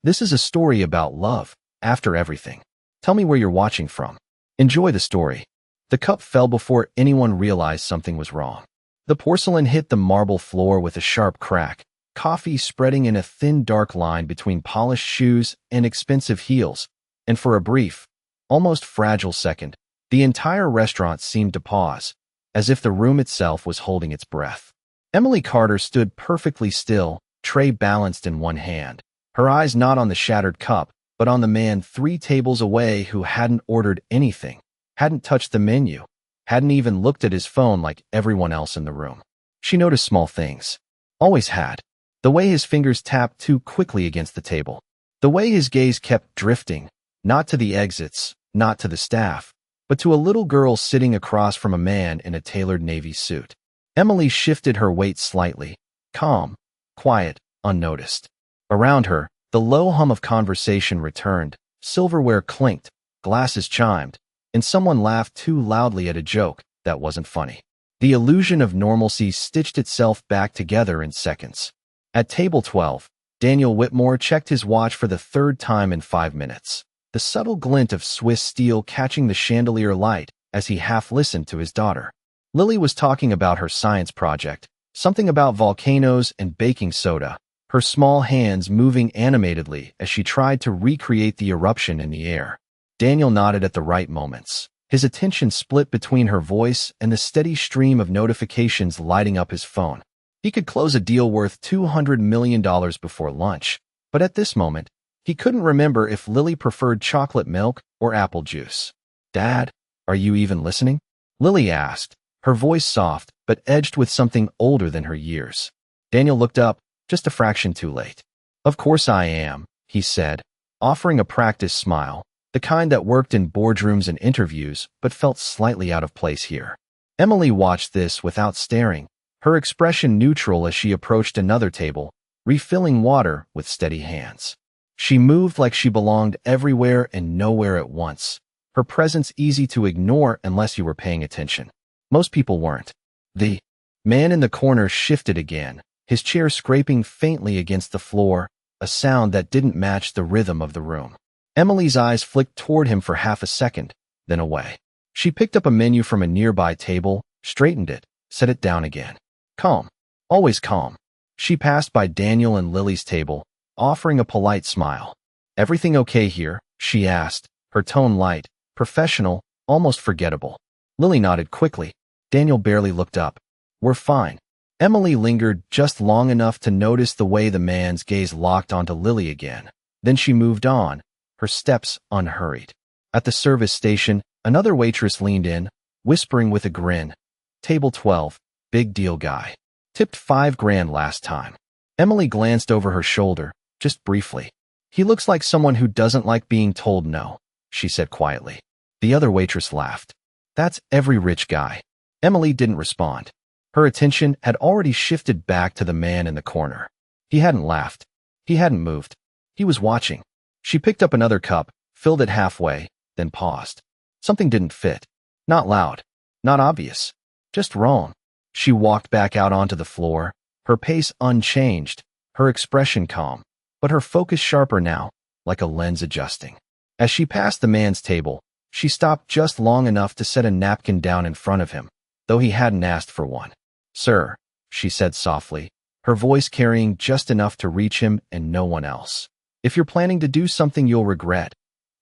This is a story about love, after everything. Tell me where you're watching from. Enjoy the story. The cup fell before anyone realized something was wrong. The porcelain hit the marble floor with a sharp crack, coffee spreading in a thin dark line between polished shoes and expensive heels, and for a brief, almost fragile second, the entire restaurant seemed to pause, as if the room itself was holding its breath. Emily Carter stood perfectly still, tray balanced in one hand, her eyes not on the shattered cup, but on the man 3 tables away who hadn't ordered anything, hadn't touched the menu, hadn't even looked at his phone like everyone else in the room. She noticed small things. Always had. The way his fingers tapped too quickly against the table. The way his gaze kept drifting, not to the exits, not to the staff, but to a little girl sitting across from a man in a tailored navy suit. Emily shifted her weight slightly, calm, quiet, unnoticed. Around her, the low hum of conversation returned, silverware clinked, glasses chimed, and someone laughed too loudly at a joke that wasn't funny. The illusion of normalcy stitched itself back together in seconds. At table 12, Daniel Whitmore checked his watch for the 3rd time in 5 minutes, the subtle glint of Swiss steel catching the chandelier light as he half listened to his daughter. Lily was talking about her science project, something about volcanoes and baking soda, her small hands moving animatedly as she tried to recreate the eruption in the air. Daniel nodded at the right moments, his attention split between her voice and the steady stream of notifications lighting up his phone. He could close a deal worth $200 million before lunch, but at this moment, he couldn't remember if Lily preferred chocolate milk or apple juice. "Dad, are you even listening?" Lily asked, her voice soft but edged with something older than her years. Daniel looked up, just a fraction too late. "Of course I am," he said, offering a practice smile, the kind that worked in boardrooms and interviews but felt slightly out of place here. Emily watched this without staring, her expression neutral as she approached another table, refilling water with steady hands. She moved like she belonged everywhere and nowhere at once, her presence easy to ignore unless you were paying attention. Most people weren't. The man in the corner shifted again, his chair scraping faintly against the floor, a sound that didn't match the rhythm of the room. Emily's eyes flicked toward him for half a second, then away. She picked up a menu from a nearby table, straightened it, set it down again. Calm. Always calm. She passed by Daniel and Lily's table, offering a polite smile. "Everything okay here?" she asked, her tone light, professional, almost forgettable. Lily nodded quickly. Daniel barely looked up. "We're fine." Emily lingered just long enough to notice the way the man's gaze locked onto Lily again. Then she moved on, her steps unhurried. At the service station, another waitress leaned in, whispering with a grin. "Table 12, big deal guy. Tipped $5 grand last time." Emily glanced over her shoulder, just briefly. "He looks like someone who doesn't like being told no," she said quietly. The other waitress laughed. "That's every rich guy." Emily didn't respond. Her attention had already shifted back to the man in the corner. He hadn't laughed. He hadn't moved. He was watching. She picked up another cup, filled it halfway, then paused. Something didn't fit. Not loud. Not obvious. Just wrong. She walked back out onto the floor, her pace unchanged, her expression calm, but her focus sharper now, like a lens adjusting. As she passed the man's table, she stopped just long enough to set a napkin down in front of him, though he hadn't asked for one. "Sir," she said softly, her voice carrying just enough to reach him and no one else. "If you're planning to do something you'll regret,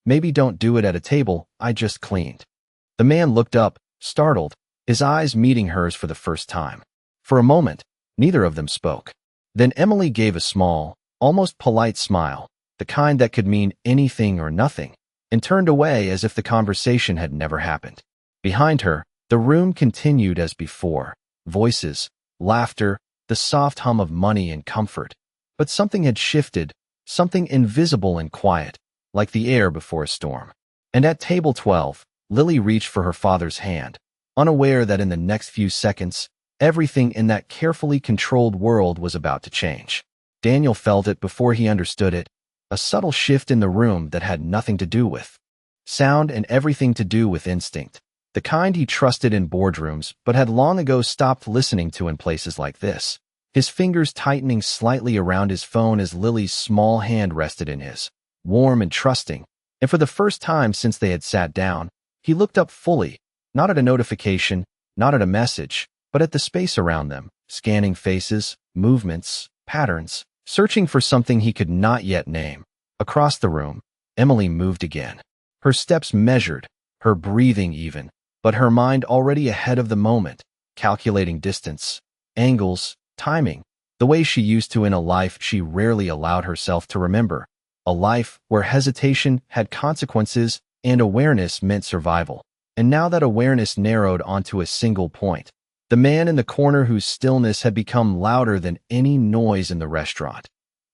maybe don't do it at a table I just cleaned." The man looked up, startled, his eyes meeting hers for the first time. For a moment, neither of them spoke. Then Emily gave a small, almost polite smile, the kind that could mean anything or nothing, and turned away as if the conversation had never happened. Behind her, the room continued as before. Voices, laughter, the soft hum of money and comfort. But something had shifted, something invisible and quiet, like the air before a storm. And at table 12, Lily reached for her father's hand, unaware that in the next few seconds, everything in that carefully controlled world was about to change. Daniel felt it before he understood it, a subtle shift in the room that had nothing to do with sound and everything to do with instinct. The kind he trusted in boardrooms but had long ago stopped listening to in places like this. his fingers tightening slightly around his phone as Lily's small hand rested in his, warm and trusting. And for the first time since they had sat down, he looked up fully, not at a notification, not at a message, but at the space around them, scanning faces, movements, patterns, searching for something he could not yet name. Across the room, Emily moved again. Her steps measured, her breathing even, but her mind already ahead of the moment, calculating distance, angles, timing, the way she used to in a life she rarely allowed herself to remember, a life where hesitation had consequences and awareness meant survival. And now that awareness narrowed onto a single point, the man in the corner whose stillness had become louder than any noise in the restaurant.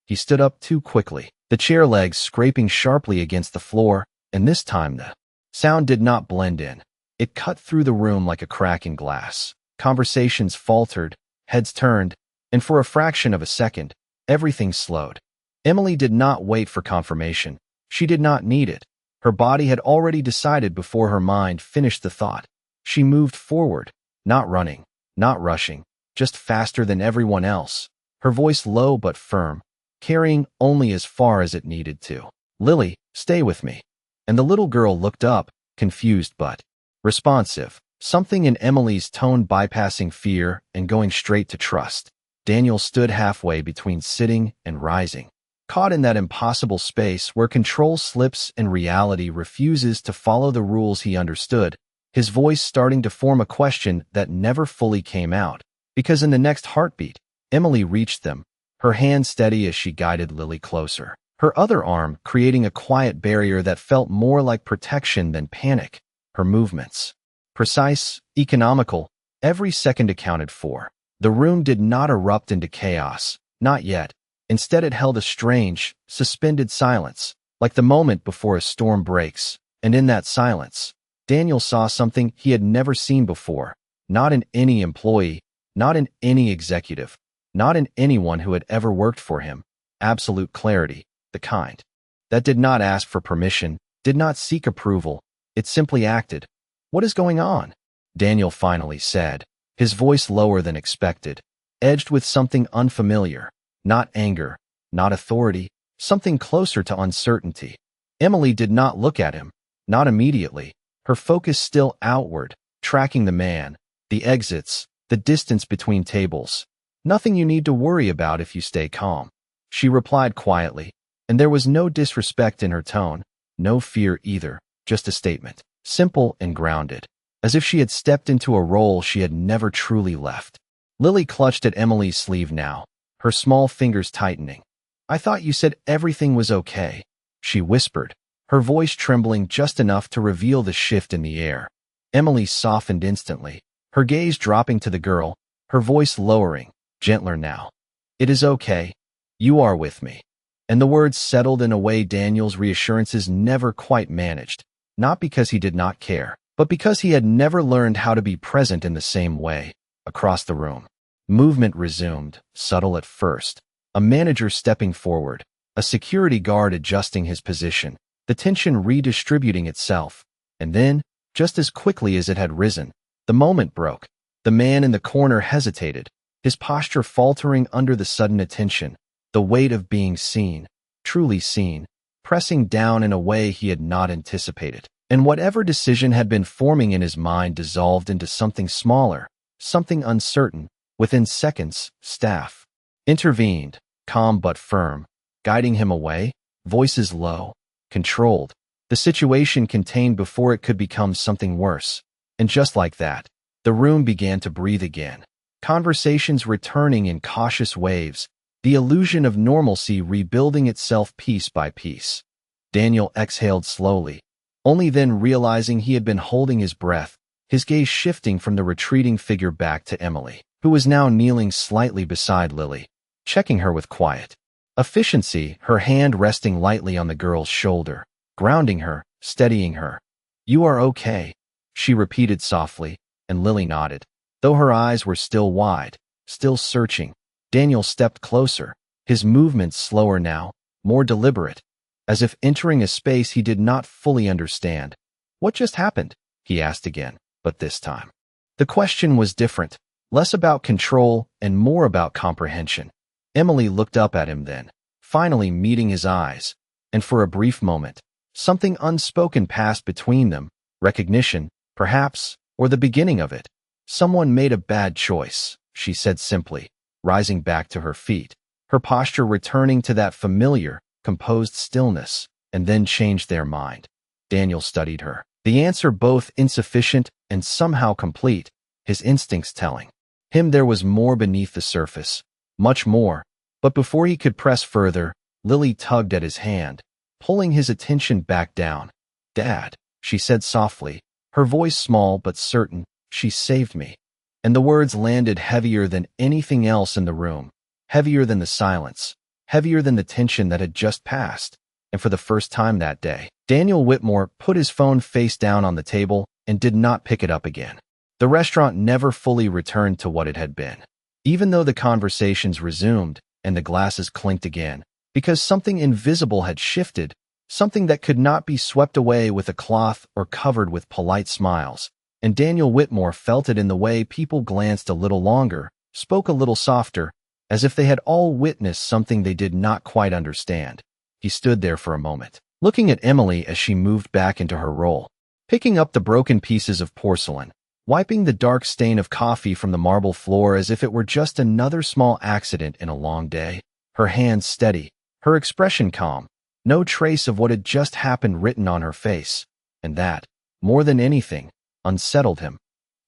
He stood up too quickly, the chair legs scraping sharply against the floor, and this time the sound did not blend in. It cut through the room like a crack in glass. Conversations faltered, heads turned, and for a fraction of a second, everything slowed. Emily did not wait for confirmation. She did not need it. Her body had already decided before her mind finished the thought. She moved forward, not running, not rushing, just faster than everyone else, her voice low but firm, carrying only as far as it needed to. "Lily, stay with me." And the little girl looked up, confused but responsive, something in Emily's tone bypassing fear and going straight to trust. Daniel stood halfway between sitting and rising, caught in that impossible space where control slips and reality refuses to follow the rules he understood, his voice starting to form a question that never fully came out, because in the next heartbeat, Emily reached them, her hand steady as she guided Lily closer, her other arm creating a quiet barrier that felt more like protection than panic, her movements precise, economical, every second accounted for. The room did not erupt into chaos, not yet. Instead, it held a strange, suspended silence, like the moment before a storm breaks. And in that silence, Daniel saw something he had never seen before, not in any employee, not in any executive, not in anyone who had ever worked for him. Absolute clarity, the kind that did not ask for permission, did not seek approval, it simply acted. "What is going on?" Daniel finally said, his voice lower than expected, edged with something unfamiliar. Not anger, not authority, something closer to uncertainty. Emily did not look at him, not immediately, her focus still outward, tracking the man, the exits, the distance between tables. "Nothing you need to worry about if you stay calm," she replied quietly, and there was no disrespect in her tone, no fear either, just a statement, simple and grounded, as if she had stepped into a role she had never truly left. Lily clutched at Emily's sleeve now, her small fingers tightening. "I thought you said everything was okay," she whispered, her voice trembling just enough to reveal the shift in the air. Emily softened instantly, her gaze dropping to the girl, her voice lowering, gentler now. "It is okay. You are with me." And the words settled in a way Daniel's reassurances never quite managed, not because he did not care, but because he had never learned how to be present in the same way. Across the room, movement resumed, subtle at first. A manager stepping forward, a security guard adjusting his position, the tension redistributing itself. And then, just as quickly as it had risen, the moment broke. The man in the corner hesitated, his posture faltering under the sudden attention, the weight of being seen, truly seen, pressing down in a way he had not anticipated. And whatever decision had been forming in his mind dissolved into something smaller, something uncertain. Within seconds, staff intervened, calm but firm, guiding him away, voices low, controlled, the situation contained before it could become something worse. And just like that, the room began to breathe again, conversations returning in cautious waves, the illusion of normalcy rebuilding itself piece by piece. Daniel exhaled slowly, only then realizing he had been holding his breath, his gaze shifting from the retreating figure back to Emily, who was now kneeling slightly beside Lily, checking her with quiet efficiency, her hand resting lightly on the girl's shoulder, grounding her, steadying her. "You are okay," she repeated softly, and Lily nodded, though her eyes were still wide, still searching. Daniel stepped closer, his movements slower now, more deliberate, as if entering a space he did not fully understand. "What just happened?" he asked again, but this time the question was different, Less about control and more about comprehension. Emily looked up at him then, finally meeting his eyes, and for a brief moment, something unspoken passed between them, recognition, perhaps, or the beginning of it. Someone made a bad choice, she said simply, rising back to her feet, her posture returning to that familiar, composed stillness, and then changed their mind. Daniel studied her. The answer both insufficient and somehow complete, his instincts telling him there was more beneath the surface, much more. But before he could press further, Lily tugged at his hand, pulling his attention back down. "Dad," she said softly, her voice small but certain, "she saved me." And the words landed heavier than anything else in the room, heavier than the silence, heavier than the tension that had just passed. And for the first time that day, Daniel Whitmore put his phone face down on the table and did not pick it up again. The restaurant never fully returned to what it had been, even though the conversations resumed and the glasses clinked again, because something invisible had shifted, something that could not be swept away with a cloth or covered with polite smiles. And Daniel Whitmore felt it in the way people glanced a little longer, spoke a little softer, as if they had all witnessed something they did not quite understand. He stood there for a moment, looking at Emily as she moved back into her role, picking up the broken pieces of porcelain, wiping the dark stain of coffee from the marble floor as if it were just another small accident in a long day, her hands steady, her expression calm, no trace of what had just happened written on her face. And that, more than anything, unsettled him.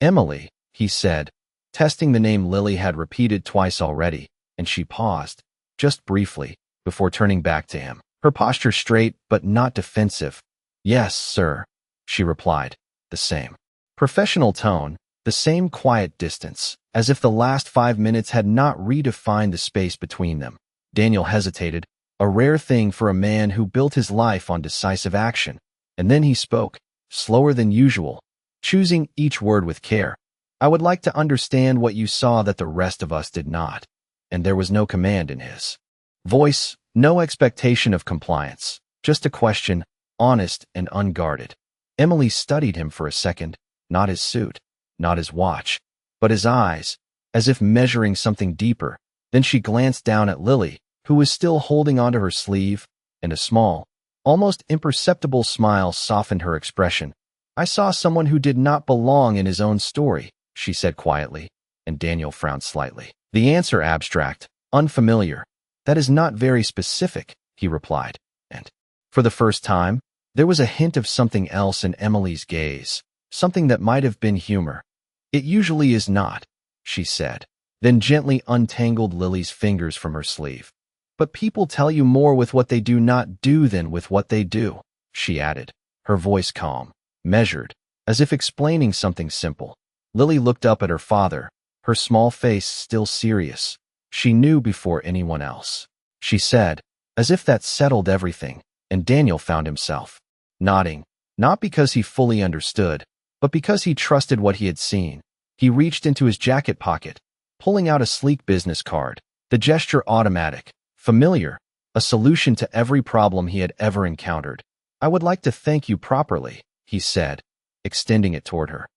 "Emily," he said, testing the name Lily had repeated twice already, and she paused, just briefly, before turning back to him, her posture straight but not defensive. "Yes, sir," she replied, the same professional tone, the same quiet distance, as if the last 5 minutes had not redefined the space between them. Daniel hesitated, a rare thing for a man who built his life on decisive action, and then he spoke, slower than usual, choosing each word with care. "I would like to understand what you saw that the rest of us did not." And there was no command in his voice, no expectation of compliance, just a question, honest and unguarded. Emily studied him for a second, not his suit, not his watch, but his eyes, as if measuring something deeper. Then she glanced down at Lily, who was still holding onto her sleeve, and a small, almost imperceptible smile softened her expression. "I saw someone who did not belong in his own story," she said quietly, and Daniel frowned slightly. "The answer abstract, unfamiliar. That is not very specific," he replied, and, for the first time, there was a hint of something else in Emily's gaze, something that might have been humor. "It usually is not," she said, then gently untangled Lily's fingers from her sleeve. "But people tell you more with what they do not do than with what they do," she added, her voice calm, measured, as if explaining something simple. Lily looked up at her father, her small face still serious. She knew before anyone else. She said, as if that settled everything, and Daniel found himself nodding, not because he fully understood, but because he trusted what he had seen. He reached into his jacket pocket, pulling out a sleek business card, the gesture automatic, familiar, a solution to every problem he had ever encountered. "I would like to thank you properly," he said, extending it toward her.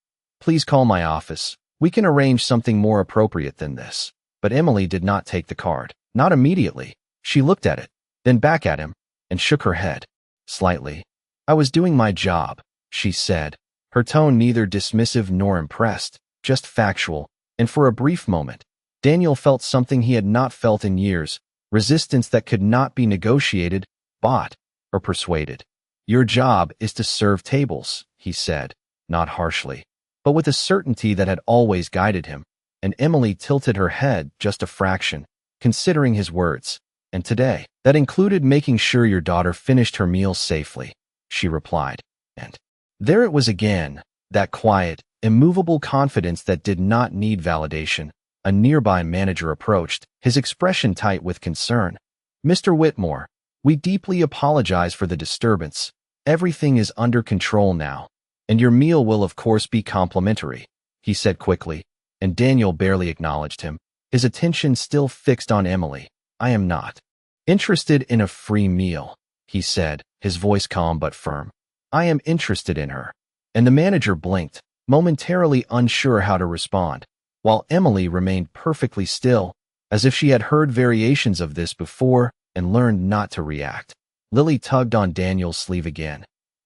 "Please call my office. We can arrange something more appropriate than this." But Emily did not take the card. Not immediately. She looked at it, then back at him, and shook her head, slightly. "I was doing my job," she said, her tone neither dismissive nor impressed, just factual, and for a brief moment, Daniel felt something he had not felt in years, resistance that could not be negotiated, bought, or persuaded. "Your job is to serve tables," he said, not harshly, but with a certainty that had always guided him, and Emily tilted her head just a fraction, considering his words. "And today, that included making sure your daughter finished her meal safely," she replied, and there it was again, that quiet, immovable confidence that did not need validation. A nearby manager approached, his expression tight with concern. "Mr. Whitmore, we deeply apologize for the disturbance. Everything is under control now, and your meal will of course be complimentary," he said quickly, and Daniel barely acknowledged him, his attention still fixed on Emily. "I am not interested in a free meal," he said, his voice calm but firm. "I am interested in her." And the manager blinked, momentarily unsure how to respond. while Emily remained perfectly still, as if she had heard variations of this before and learned not to react. Lily tugged on Daniel's sleeve again.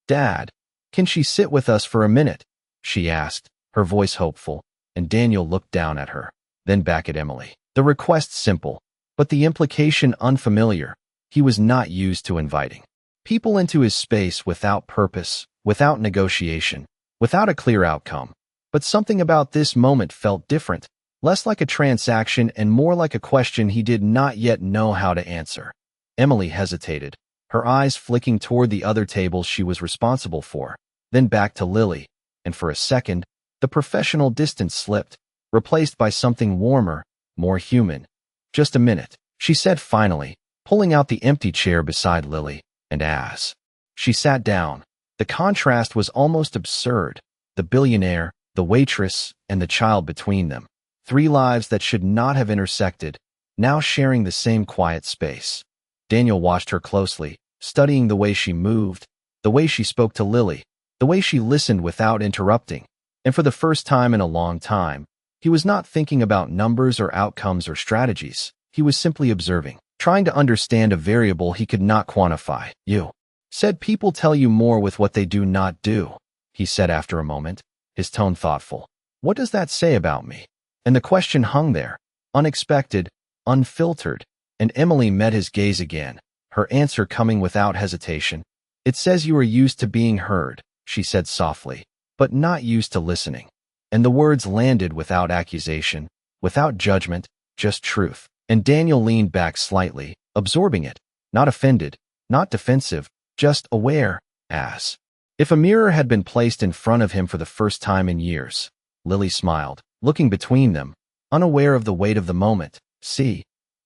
"Dad, can she sit with us for a minute?" she asked, her voice hopeful, and Daniel looked down at her, then back at Emily. The request simple, but the implication unfamiliar. He was not used to inviting people into his space without purpose, without negotiation, without a clear outcome. But something about this moment felt different, less like a transaction and more like a question he did not yet know how to answer. Emily hesitated, her eyes flicking toward the other tables she was responsible for, then back to Lily, and for a second, the professional distance slipped, replaced by something warmer, more human. "Just a minute," she said finally, pulling out the empty chair beside Lily, and as she sat down, the contrast was almost absurd. The billionaire, the waitress, and the child between them. 3 lives that should not have intersected, now sharing the same quiet space. Daniel watched her closely, studying the way she moved, the way she spoke to Lily, the way she listened without interrupting. And for the first time in a long time, he was not thinking about numbers or outcomes or strategies. He was simply observing, trying to understand a variable he could not quantify. "You said people tell you more with what they do not do," he said after a moment, his tone thoughtful. "What does that say about me?" And the question hung there, unexpected, unfiltered, and Emily met his gaze again, her answer coming without hesitation. "It says you are used to being heard," she said softly, "but not used to listening." And the words landed without accusation, without judgment, just truth. And Daniel leaned back slightly, absorbing it, not offended, not defensive, just aware, as if a mirror had been placed in front of him for the first time in years. Lily smiled, looking between them, unaware of the weight of the moment. "See,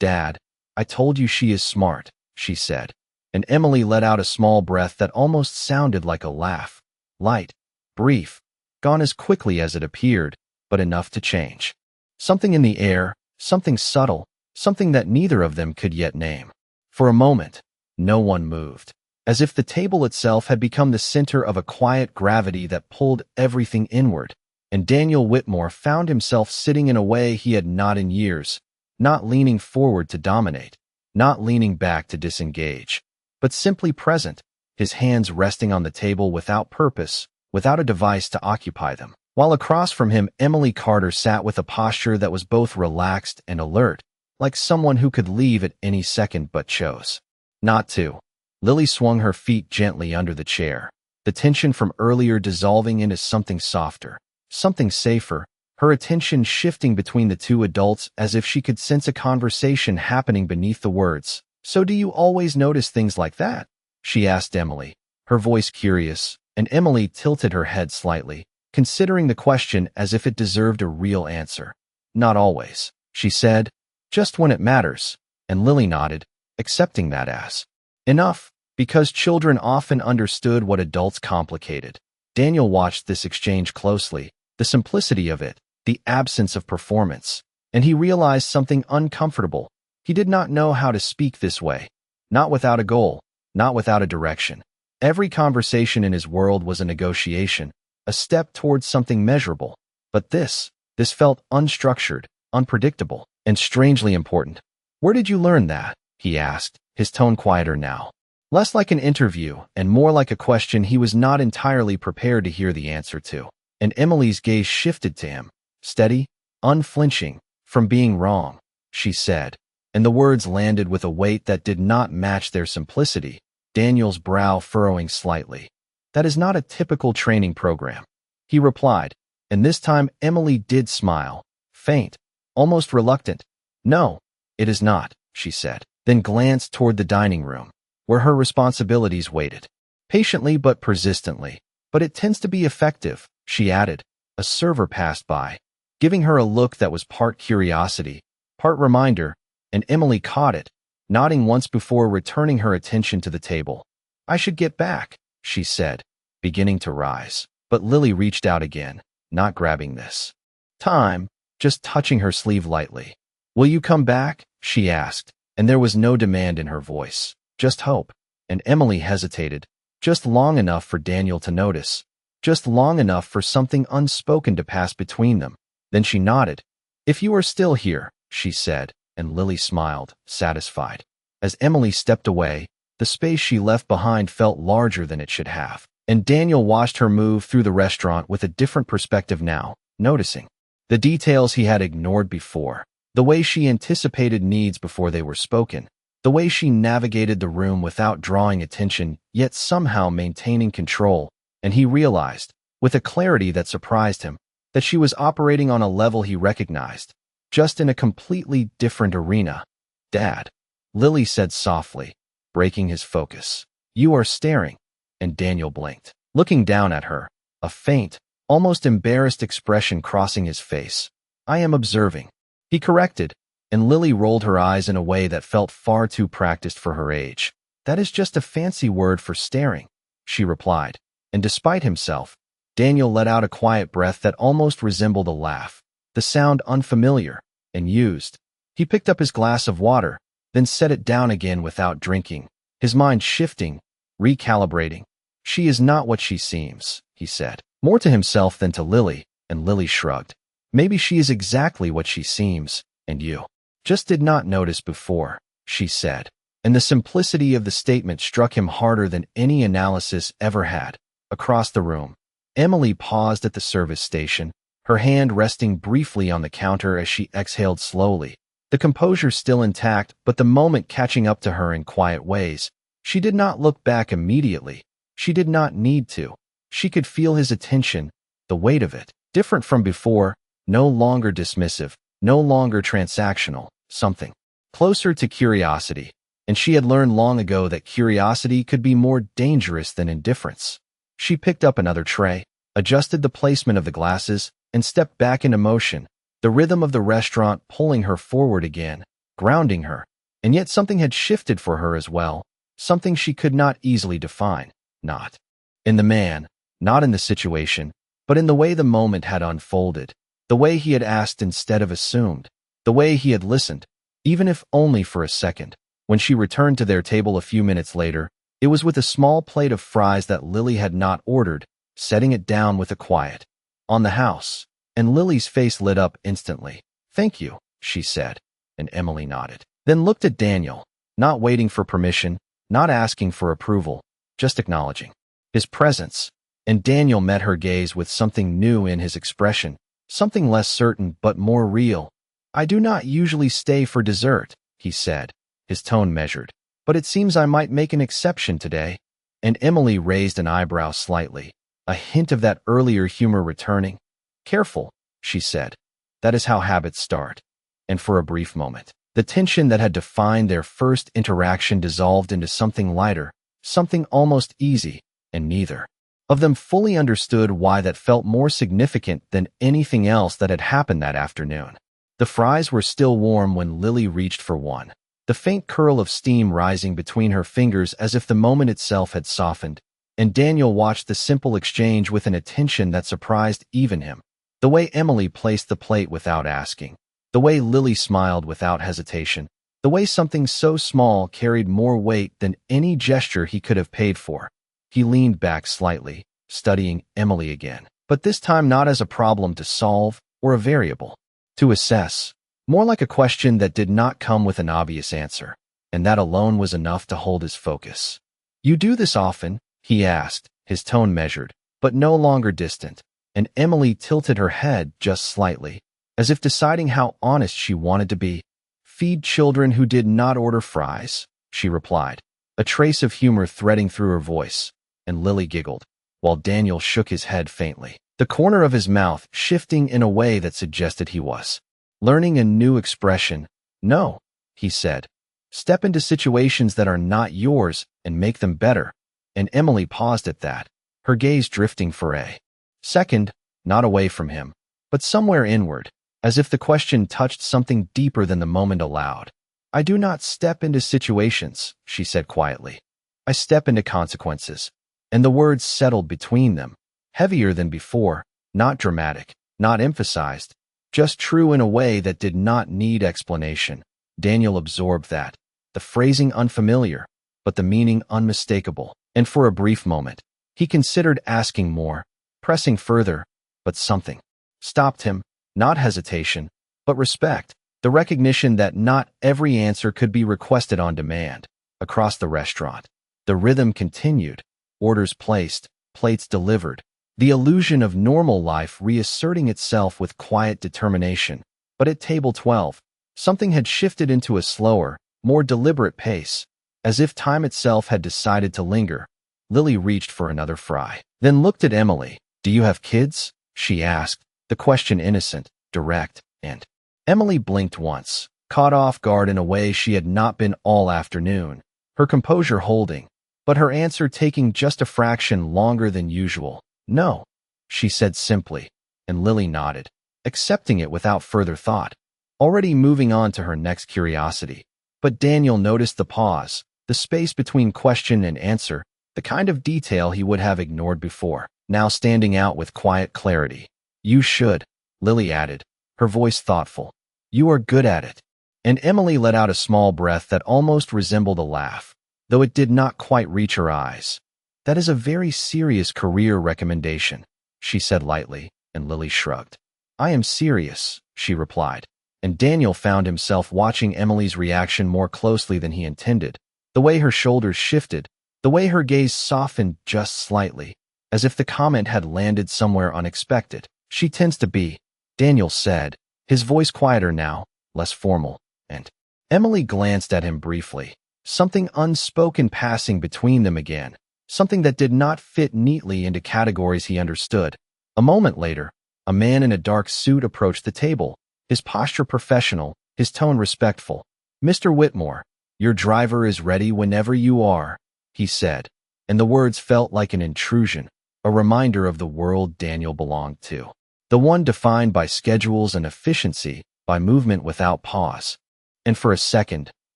Dad, I told you she is smart," she said. And Emily let out a small breath that almost sounded like a laugh. Light, brief, gone as quickly as it appeared, but enough to change. Something in the air, something subtle, something that neither of them could yet name. For a moment, no one moved, as if the table itself had become the center of a quiet gravity that pulled everything inward. And Daniel Whitmore found himself sitting in a way he had not in years, not leaning forward to dominate, not leaning back to disengage, but simply present, his hands resting on the table without purpose, without a device to occupy them. While across from him, Emily Carter sat with a posture that was both relaxed and alert, like someone who could leave at any second but chose not to. Lily swung her feet gently under the chair, the tension from earlier dissolving into something softer, something safer, her attention shifting between the two adults as if she could sense a conversation happening beneath the words. "So do you always notice things like that?" she asked Emily, her voice curious, and Emily tilted her head slightly, considering the question as if it deserved a real answer. "Not always," she said, "just when it matters," and Lily nodded, accepting that as enough, because children often understood what adults complicated. Daniel watched this exchange closely, the simplicity of it, the absence of performance, and he realized something uncomfortable. He did not know how to speak this way, not without a goal, not without a direction. Every conversation in his world was a negotiation, a step towards something measurable. But this felt unstructured, unpredictable, and strangely important. "Where did you learn that?" he asked, his tone quieter now. Less like an interview and more like a question he was not entirely prepared to hear the answer to. And Emily's gaze shifted to him, steady, unflinching. "From being wrong," she said, and the words landed with a weight that did not match their simplicity, Daniel's brow furrowing slightly. "That is not a typical training program," he replied, and this time Emily did smile, faint, almost reluctant. "No, it is not," she said, then glanced toward the dining room, where her responsibilities waited. "Patiently but persistently. But it tends to be effective," she added. A server passed by, giving her a look that was part curiosity, part reminder, and Emily caught it, nodding once before returning her attention to the table. "I should get back," she said, beginning to rise. But Lily reached out again, not grabbing this time, just touching her sleeve lightly. "Will you come back?" she asked, and there was no demand in her voice, just hope. And Emily hesitated, just long enough for Daniel to notice, just long enough for something unspoken to pass between them. Then she nodded, "If you are still here," she said, and Lily smiled, satisfied. As Emily stepped away, the space she left behind felt larger than it should have, and Daniel watched her move through the restaurant with a different perspective now, noticing the details he had ignored before, the way she anticipated needs before they were spoken, the way she navigated the room without drawing attention, yet somehow maintaining control, and he realized, with a clarity that surprised him, that she was operating on a level he recognized, just in a completely different arena. "Dad," Lily said softly, breaking his focus. "You are staring," and Daniel blinked, looking down at her, a faint, almost embarrassed expression crossing his face. "I am observing," he corrected, and Lily rolled her eyes in a way that felt far too practiced for her age. "That is just a fancy word for staring," she replied, and despite himself, Daniel let out a quiet breath that almost resembled a laugh, the sound unfamiliar and used. He picked up his glass of water, then set it down again without drinking, his mind shifting, recalibrating. "She is not what she seems," he said, more to himself than to Lily, and Lily shrugged. "Maybe she is exactly what she seems, and you just did not notice before," she said, and the simplicity of the statement struck him harder than any analysis ever had. Across the room, Emily paused at the service station, her hand resting briefly on the counter as she exhaled slowly, the composure still intact but the moment catching up to her in quiet ways. She did not look back immediately. She did not need to. She could feel his attention, the weight of it, different from before, no longer dismissive, no longer transactional, something closer to curiosity, and she had learned long ago that curiosity could be more dangerous than indifference. She picked up another tray, adjusted the placement of the glasses, and stepped back into motion, the rhythm of the restaurant pulling her forward again, grounding her, and yet something had shifted for her as well, something she could not easily define, not in the man, not in the situation, but in the way the moment had unfolded, the way he had asked instead of assumed, the way he had listened, even if only for a second. When she returned to their table a few minutes later, it was with a small plate of fries that Lily had not ordered, setting it down with a quiet, "On the house," and Lily's face lit up instantly. "Thank you," she said, and Emily nodded, then looked at Daniel, not waiting for permission, not asking for approval, just acknowledging his presence, and Daniel met her gaze with something new in his expression, something less certain but more real. "I do not usually stay for dessert," he said, his tone measured, "but it seems I might make an exception today," and Emily raised an eyebrow slightly, a hint of that earlier humor returning. "Careful," she said. "That is how habits start." And for a brief moment, the tension that had defined their first interaction dissolved into something lighter, something almost easy, and neither of them fully understood why that felt more significant than anything else that had happened that afternoon. The fries were still warm when Lily reached for one, the faint curl of steam rising between her fingers as if the moment itself had softened, and Daniel watched the simple exchange with an attention that surprised even him. The way Emily placed the plate without asking, the way Lily smiled without hesitation, the way something so small carried more weight than any gesture he could have paid for. He leaned back slightly, studying Emily again, but this time not as a problem to solve or a variable to assess, more like a question that did not come with an obvious answer, and that alone was enough to hold his focus. "You do this often?" he asked, his tone measured, but no longer distant, and Emily tilted her head just slightly, as if deciding how honest she wanted to be. "Feed children who did not order fries," she replied, a trace of humor threading through her voice, and Lily giggled, while Daniel shook his head faintly, the corner of his mouth shifting in a way that suggested he was learning a new expression. "No," he said. "Step into situations that are not yours and make them better." And Emily paused at that, her gaze drifting for a second, not away from him, but somewhere inward, as if the question touched something deeper than the moment allowed. "I do not step into situations," she said quietly. "I step into consequences." And the words settled between them, heavier than before, not dramatic, not emphasized, just true in a way that did not need explanation. Daniel absorbed that, the phrasing unfamiliar, but the meaning unmistakable, and for a brief moment, he considered asking more, pressing further, but something stopped him, not hesitation, but respect, the recognition that not every answer could be requested on demand. Across the restaurant, the rhythm continued, orders placed, plates delivered, the illusion of normal life reasserting itself with quiet determination. But at table 12, something had shifted into a slower, more deliberate pace, as if time itself had decided to linger. Lily reached for another fry, then looked at Emily. "Do you have kids?" she asked, the question innocent, direct, and Emily blinked once, caught off guard in a way she had not been all afternoon, her composure holding, but her answer taking just a fraction longer than usual. "No," she said simply, and Lily nodded, accepting it without further thought, already moving on to her next curiosity. But Daniel noticed the pause, the space between question and answer, the kind of detail he would have ignored before, now standing out with quiet clarity. "You should," Lily added, her voice thoughtful. "You are good at it." And Emily let out a small breath that almost resembled a laugh, though it did not quite reach her eyes. "That is a very serious career recommendation," she said lightly, and Lily shrugged. "I am serious," she replied, and Daniel found himself watching Emily's reaction more closely than he intended, the way her shoulders shifted, the way her gaze softened just slightly, as if the comment had landed somewhere unexpected. "She tends to be," Daniel said, his voice quieter now, less formal, and Emily glanced at him briefly, something unspoken passing between them again, something that did not fit neatly into categories he understood. A moment later, a man in a dark suit approached the table, his posture professional, his tone respectful. "Mr. Whitmore, your driver is ready whenever you are," he said, and the words felt like an intrusion, a reminder of the world Daniel belonged to, the one defined by schedules and efficiency, by movement without pause. And for a second,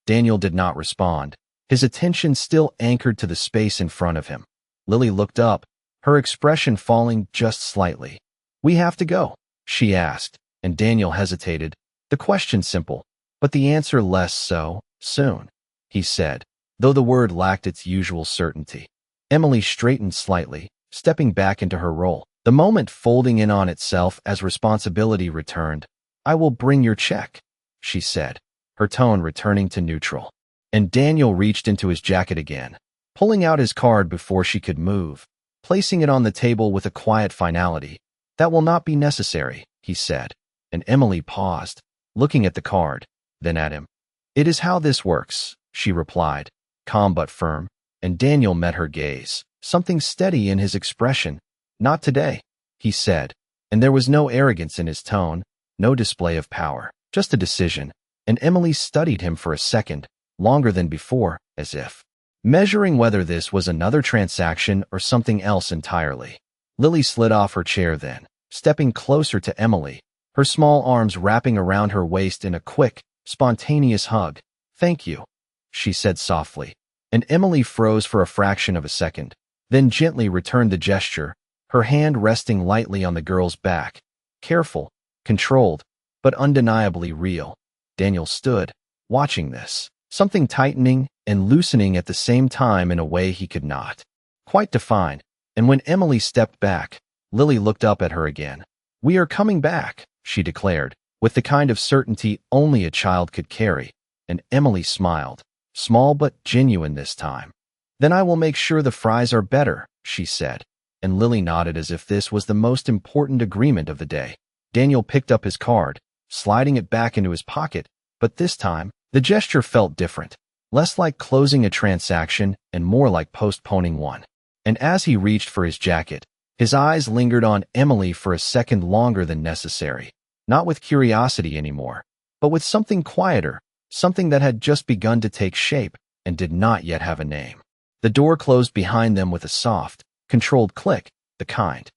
Daniel did not respond, his attention still anchored to the space in front of him. Lily looked up, her expression falling just slightly. "We have to go?" she asked, and Daniel hesitated, the question simple, but the answer less so. "Soon," he said, though the word lacked its usual certainty. Emily straightened slightly, stepping back into her role, the moment folding in on itself as responsibility returned. "I will bring your check," she said, her tone returning to neutral. And Daniel reached into his jacket again, pulling out his card before she could move, placing it on the table with a quiet finality. "That will not be necessary," he said, and Emily paused, looking at the card, then at him. "It is how this works," she replied, calm but firm, and Daniel met her gaze, something steady in his expression. "Not today," he said, and there was no arrogance in his tone, no display of power, just a decision, and Emily studied him for a second, longer than before, as if measuring whether this was another transaction or something else entirely. Lily slid off her chair then, stepping closer to Emily, her small arms wrapping around her waist in a quick, spontaneous hug. "Thank you," she said softly, and Emily froze for a fraction of a second, then gently returned the gesture, her hand resting lightly on the girl's back. Careful, controlled, but undeniably real. Daniel stood, watching this, something tightening and loosening at the same time in a way he could not quite define, and when Emily stepped back, Lily looked up at her again. "We are coming back," she declared, with the kind of certainty only a child could carry, and Emily smiled, small but genuine this time. "Then I will make sure the fries are better," she said, and Lily nodded as if this was the most important agreement of the day. Daniel picked up his card, sliding it back into his pocket, but this time, the gesture felt different, less like closing a transaction and more like postponing one. And as he reached for his jacket, his eyes lingered on Emily for a second longer than necessary, not with curiosity anymore, but with something quieter, something that had just begun to take shape and did not yet have a name. The door closed behind them with a soft, controlled click, the kind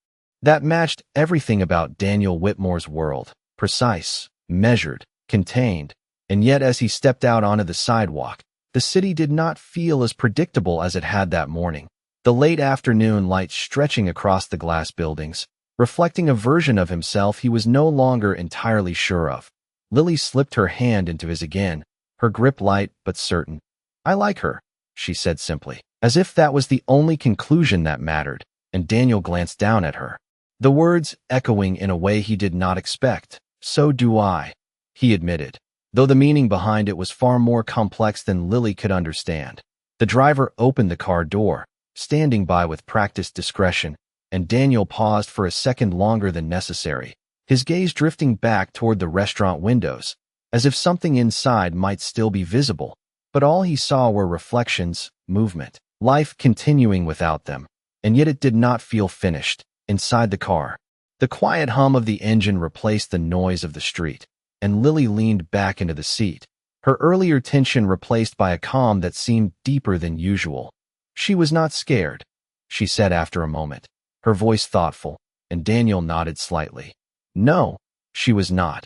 that matched everything about Daniel Whitmore's world, precise, measured, contained, and yet as he stepped out onto the sidewalk, the city did not feel as predictable as it had that morning. The late afternoon light stretching across the glass buildings, reflecting a version of himself he was no longer entirely sure of. Lily slipped her hand into his again, her grip light but certain. "I like her," she said simply, as if that was the only conclusion that mattered, and Daniel glanced down at her, the words echoing in a way he did not expect. "So do I." he admitted, though the meaning behind it was far more complex than Lily could understand. The driver opened the car door, standing by with practiced discretion, and Daniel paused for a second longer than necessary, his gaze drifting back toward the restaurant windows, as if something inside might still be visible. But all he saw were reflections, movement, life continuing without them, and yet it did not feel finished. Inside the car, the quiet hum of the engine replaced the noise of the street, and Lily leaned back into the seat, her earlier tension replaced by a calm that seemed deeper than usual. She was not scared, she said after a moment, her voice thoughtful, and Daniel nodded slightly. No, she was not,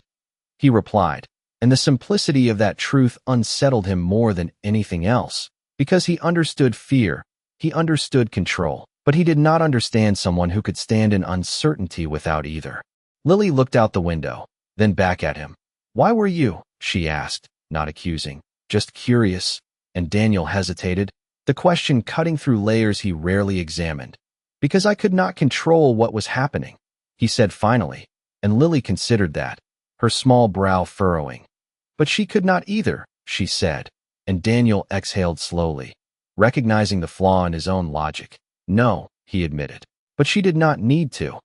he replied, and the simplicity of that truth unsettled him more than anything else, because he understood fear, he understood control, but he did not understand someone who could stand in uncertainty without either. Lily looked out the window, then back at him. Why were you? She asked, not accusing, just curious, and Daniel hesitated, the question cutting through layers he rarely examined. Because I could not control what was happening, he said finally, and Lily considered that, her small brow furrowing. But she could not either, she said, and Daniel exhaled slowly, recognizing the flaw in his own logic. No, he admitted, but she did not need to,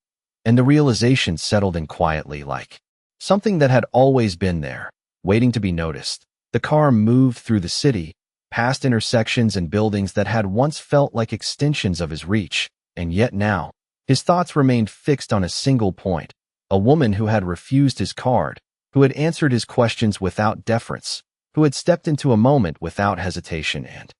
and the realization settled in quietly like something that had always been there, waiting to be noticed. The car moved through the city, past intersections and buildings that had once felt like extensions of his reach, and yet now, his thoughts remained fixed on a single point, a woman who had refused his card, who had answered his questions without deference, who had stepped into a moment without hesitation and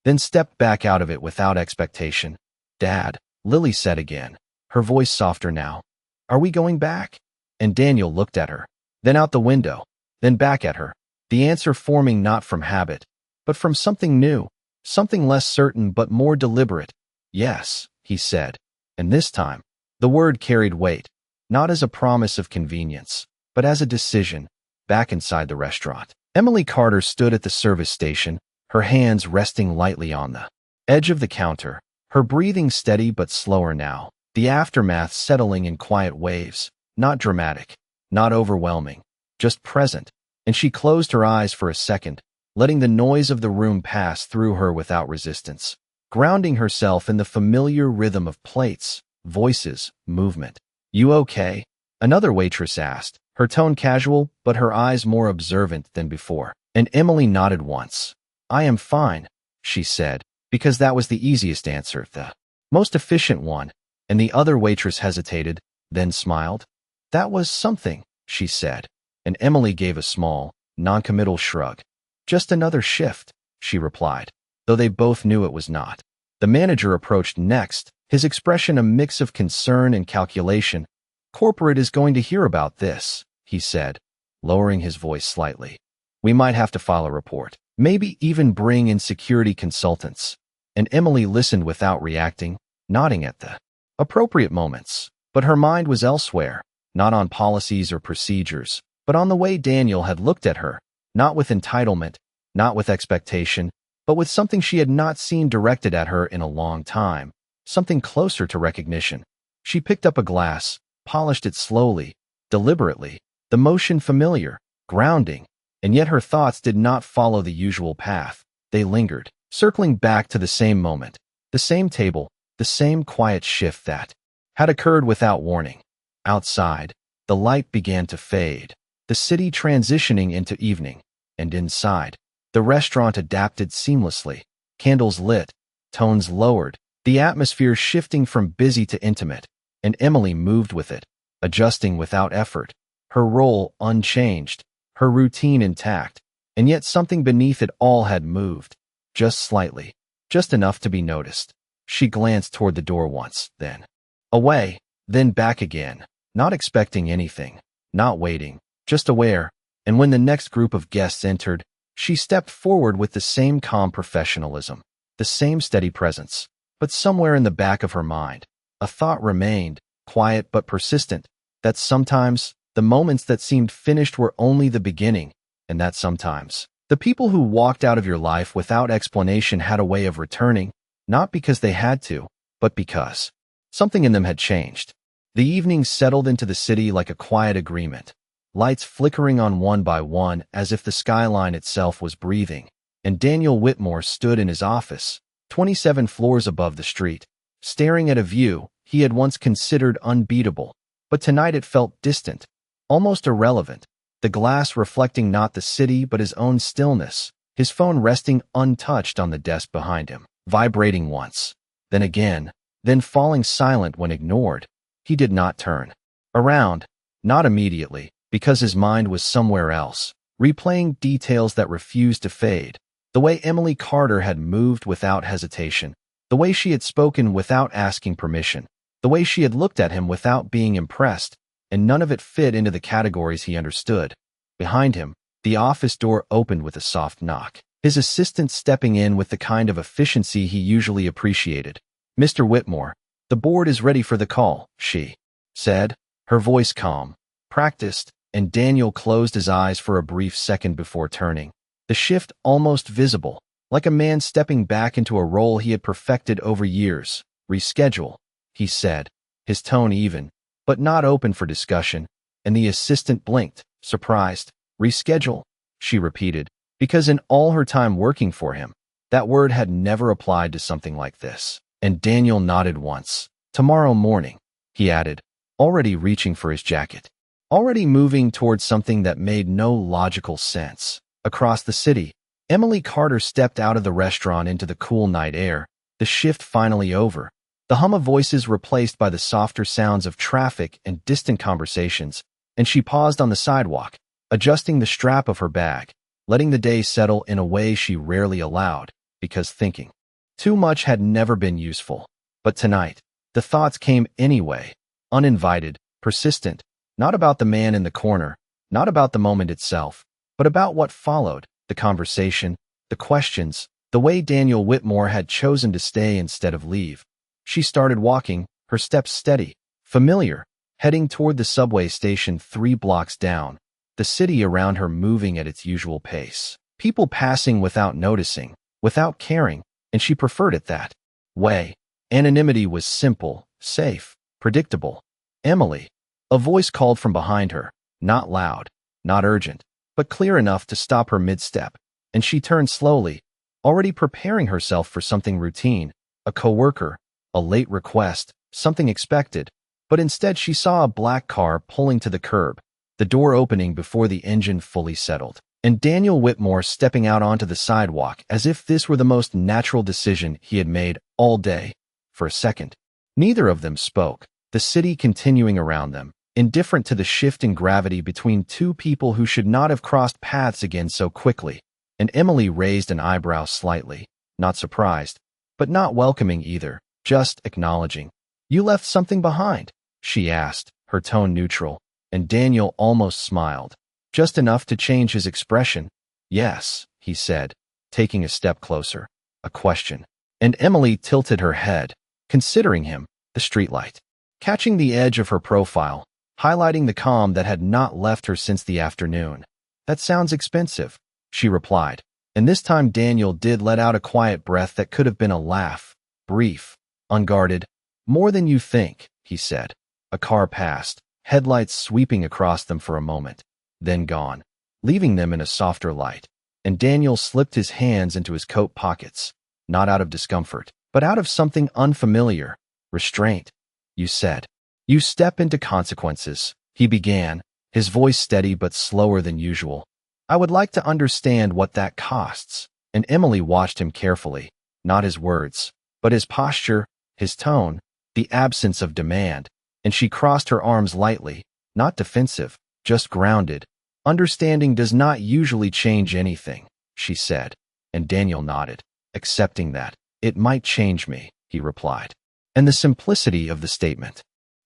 then stepped back out of it without expectation. Dad, Lily said again, her voice softer now. Are we going back? And Daniel looked at her, then out the window, then back at her, the answer forming not from habit, but from something new, something less certain but more deliberate. Yes, he said, and this time, the word carried weight, not as a promise of convenience, but as a decision. Back inside the restaurant, Emily Carter stood at the service station, her hands resting lightly on the edge of the counter, her breathing steady but slower now, the aftermath settling in quiet waves, not dramatic, not overwhelming, just present, and she closed her eyes for a second, letting the noise of the room pass through her without resistance, grounding herself in the familiar rhythm of plates, voices, movement. You okay? Another waitress asked, her tone casual but her eyes more observant than before, and Emily nodded once. I am fine, she said, because that was the easiest answer, the most efficient one, and the other waitress hesitated, then smiled. That was something, she said, and Emily gave a small, noncommittal shrug. Just another shift, she replied, though they both knew it was not. The manager approached next, his expression a mix of concern and calculation. Corporate is going to hear about this, he said, lowering his voice slightly. We might have to file a report, maybe even bring in security consultants. And Emily listened without reacting, nodding at the appropriate moments, but her mind was elsewhere, not on policies or procedures, but on the way Daniel had looked at her, not with entitlement, not with expectation, but with something she had not seen directed at her in a long time, something closer to recognition. She picked up a glass, polished it slowly, deliberately, the motion familiar, grounding, and yet her thoughts did not follow the usual path. They lingered, circling back to the same moment, the same table, the same quiet shift that had occurred without warning. Outside, the light began to fade, the city transitioning into evening, and inside, the restaurant adapted seamlessly, candles lit, tones lowered, the atmosphere shifting from busy to intimate, and Emily moved with it, adjusting without effort, her role unchanged, her routine intact, and yet something beneath it all had moved, just slightly, just enough to be noticed. She glanced toward the door once, then away, then back again, not expecting anything, not waiting, just aware, and when the next group of guests entered, she stepped forward with the same calm professionalism, the same steady presence, but somewhere in the back of her mind, a thought remained, quiet but persistent, that sometimes the moments that seemed finished were only the beginning, and that sometimes the people who walked out of your life without explanation had a way of returning, not because they had to, but because something in them had changed. The evening settled into the city like a quiet agreement, lights flickering on one by one as if the skyline itself was breathing, and Daniel Whitmore stood in his office, 27 floors above the street, staring at a view he had once considered unbeatable, but tonight it felt distant, almost irrelevant, the glass reflecting not the city but his own stillness, his phone resting untouched on the desk behind him, vibrating once, then again, then falling silent when ignored. He did not turn around, not immediately, because his mind was somewhere else, replaying details that refused to fade, the way Emily Carter had moved without hesitation, the way she had spoken without asking permission, the way she had looked at him without being impressed, and none of it fit into the categories he understood. Behind him, the office door opened with a soft knock, his assistant stepping in with the kind of efficiency he usually appreciated. "Mr. Whitmore, the board is ready for the call," she said, her voice calm, practiced, and Daniel closed his eyes for a brief second before turning, the shift almost visible, like a man stepping back into a role he had perfected over years. "Reschedule," he said, his tone even, but not open for discussion, and the assistant blinked, surprised. "Reschedule," she repeated, because in all her time working for him, that word had never applied to something like this. And Daniel nodded once. "Tomorrow morning," he added, already reaching for his jacket, already moving towards something that made no logical sense. Across the city, Emily Carter stepped out of the restaurant into the cool night air, the shift finally over, the hum of voices replaced by the softer sounds of traffic and distant conversations, and she paused on the sidewalk, adjusting the strap of her bag, letting the day settle in a way she rarely allowed, because thinking too much had never been useful. But tonight, the thoughts came anyway, uninvited, persistent, not about the man in the corner, not about the moment itself, but about what followed, the conversation, the questions, the way Daniel Whitmore had chosen to stay instead of leave. She started walking, her steps steady, familiar, heading toward the subway station 3 blocks down, the city around her moving at its usual pace, people passing without noticing, without caring, and she preferred it that way. Anonymity was simple, safe, predictable. "Emily," a voice called from behind her, not loud, not urgent, but clear enough to stop her mid-step, and she turned slowly, already preparing herself for something routine, a coworker, a late request, something expected, but instead she saw a black car pulling to the curb, the door opening before the engine fully settled, and Daniel Whitmore stepping out onto the sidewalk as if this were the most natural decision he had made all day. For a second, neither of them spoke, the city continuing around them, indifferent to the shift in gravity between two people who should not have crossed paths again so quickly, and Emily raised an eyebrow slightly, not surprised, but not welcoming either, just acknowledging. "You left something behind?" she asked, her tone neutral, and Daniel almost smiled, just enough to change his expression. "Yes," he said, taking a step closer. "A question." And Emily tilted her head, considering him, the streetlight, catching the edge of her profile, highlighting the calm that had not left her since the afternoon. "That sounds expensive," she replied, and this time Daniel did let out a quiet breath that could have been a laugh, brief, unguarded. "More than you think," he said. A car passed, headlights sweeping across them for a moment, then gone, leaving them in a softer light, and Daniel slipped his hands into his coat pockets, not out of discomfort, but out of something unfamiliar, restraint. "You said, you step into consequences," he began, his voice steady but slower than usual. "I would like to understand what that costs." And Emily watched him carefully, not his words, but his posture, his tone, the absence of demand, and she crossed her arms lightly, not defensive, just grounded. "Understanding does not usually change anything," she said, and Daniel nodded, accepting that. "It might change me," he replied. And the simplicity of the statement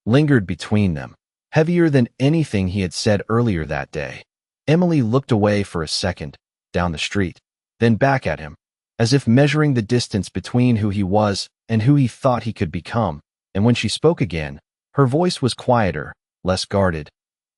lingered between them, heavier than anything he had said earlier that day. Emily looked away for a second, down the street, then back at him, as if measuring the distance between who he was and who he thought he could become, and when she spoke again, her voice was quieter, less guarded.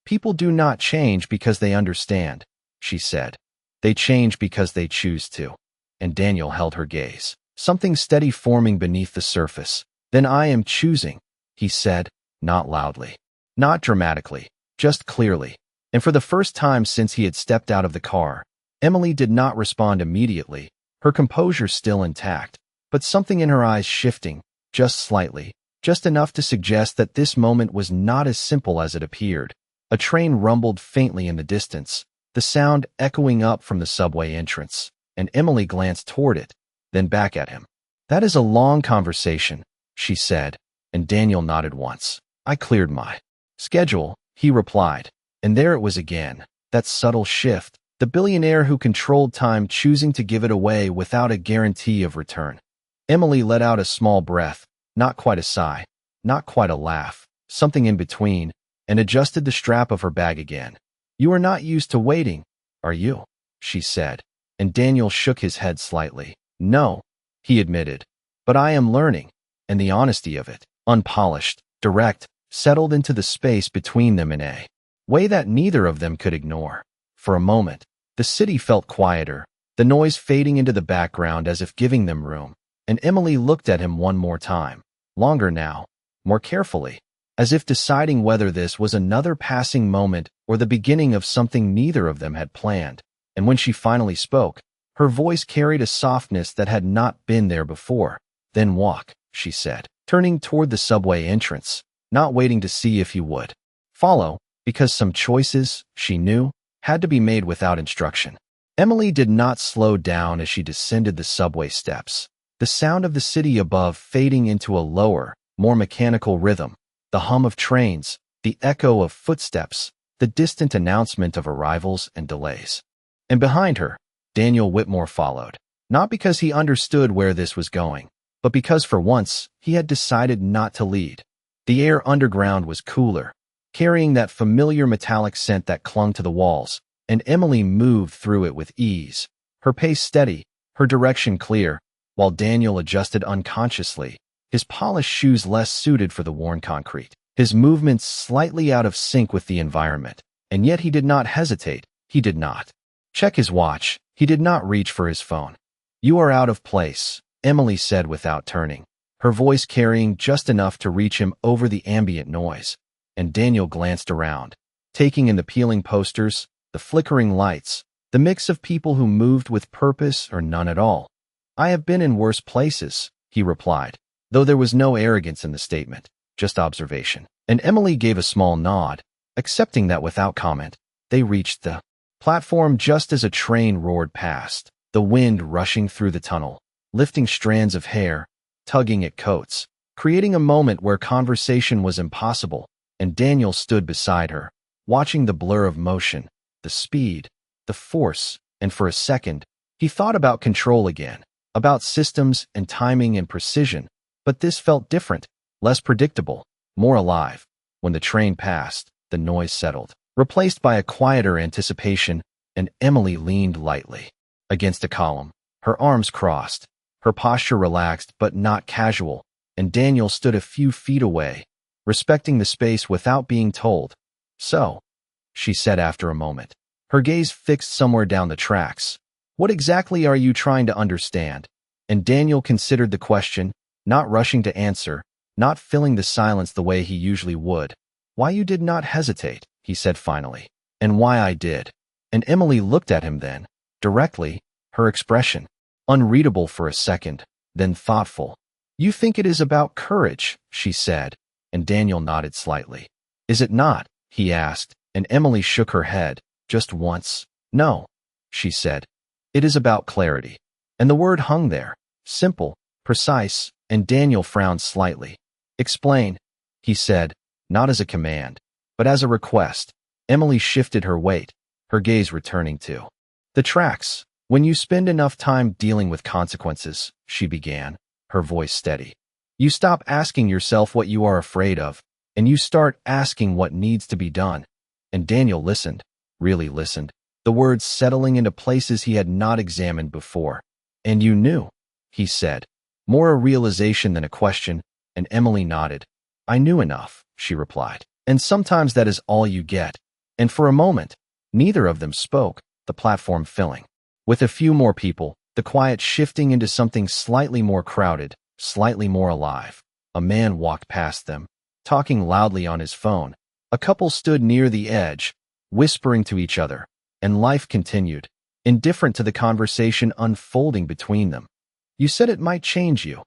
"People do not change because they understand," she said. "They change because they choose to." And Daniel held her gaze, something steady forming beneath the surface. "Then I am choosing," he said, not loudly, not dramatically, just clearly. And for the first time since he had stepped out of the car, Emily did not respond immediately, her composure still intact, but something in her eyes shifting, just slightly, just enough to suggest that this moment was not as simple as it appeared. A train rumbled faintly in the distance, the sound echoing up from the subway entrance, and Emily glanced toward it, then back at him. "That is a long conversation," she said, and Daniel nodded once. "I cleared my schedule," he replied, and there it was again, that subtle shift, the billionaire who controlled time choosing to give it away without a guarantee of return. Emily let out a small breath, not quite a sigh, not quite a laugh, something in between, and adjusted the strap of her bag again. "You are not used to waiting, are you?" she said, and Daniel shook his head slightly. "No," he admitted, "but I am learning," and the honesty of it, unpolished, direct, settled into the space between them in a way that neither of them could ignore. For a moment, the city felt quieter, the noise fading into the background as if giving them room, and Emily looked at him one more time, longer now, more carefully, as if deciding whether this was another passing moment or the beginning of something neither of them had planned. And when she finally spoke, her voice carried a softness that had not been there before. "Then walk," she said, turning toward the subway entrance, not waiting to see if he would follow, because some choices, she knew, had to be made without instruction. Emily did not slow down as she descended the subway steps, the sound of the city above fading into a lower, more mechanical rhythm, the hum of trains, the echo of footsteps, the distant announcement of arrivals and delays. And behind her, Daniel Whitmore followed, not because he understood where this was going, but because for once he had decided not to lead. The air underground was cooler, carrying that familiar metallic scent that clung to the walls, and Emily moved through it with ease, her pace steady, her direction clear, while Daniel adjusted unconsciously, his polished shoes less suited for the worn concrete, his movements slightly out of sync with the environment. And yet he did not hesitate, he did not check his watch, he did not reach for his phone. "You are out of place," Emily said without turning, her voice carrying just enough to reach him over the ambient noise. And Daniel glanced around, taking in the peeling posters, the flickering lights, the mix of people who moved with purpose or none at all. "I have been in worse places," he replied, though there was no arrogance in the statement, just observation. And Emily gave a small nod, accepting that without comment. They reached the platform just as a train roared past, the wind rushing through the tunnel, lifting strands of hair, tugging at coats, creating a moment where conversation was impossible. And Daniel stood beside her, watching the blur of motion, the speed, the force, and for a second, he thought about control again, about systems and timing and precision, but this felt different, less predictable, more alive. When the train passed, the noise settled, replaced by a quieter anticipation, and Emily leaned lightly against a column, her arms crossed, her posture relaxed but not casual, and Daniel stood a few feet away, respecting the space without being told. "So," she said after a moment, her gaze fixed somewhere down the tracks, "what exactly are you trying to understand?" And Daniel considered the question, not rushing to answer, not filling the silence the way he usually would. "Why you did not hesitate," he said finally, "and why I did." And Emily looked at him then, directly, her expression unreadable for a second, then thoughtful. "You think it is about courage," she said, and Daniel nodded slightly. "Is it not?" he asked, and Emily shook her head, just once. "No," she said. "It is about clarity." And the word hung there, simple, precise, and Daniel frowned slightly. "Explain," he said, not as a command, but as a request. Emily shifted her weight, her gaze returning to the tracks. "When you spend enough time dealing with consequences," she began, her voice steady, "you stop asking yourself what you are afraid of, and you start asking what needs to be done." And Daniel listened, really listened, the words settling into places he had not examined before. "And you knew," he said, more a realization than a question, and Emily nodded. "I knew enough," she replied. "And sometimes that is all you get." And for a moment, neither of them spoke, the platform filling with a few more people, the quiet shifting into something slightly more crowded, slightly more alive. A man walked past them, talking loudly on his phone. A couple stood near the edge, whispering to each other, and life continued, indifferent to the conversation unfolding between them. "You said it might change you,"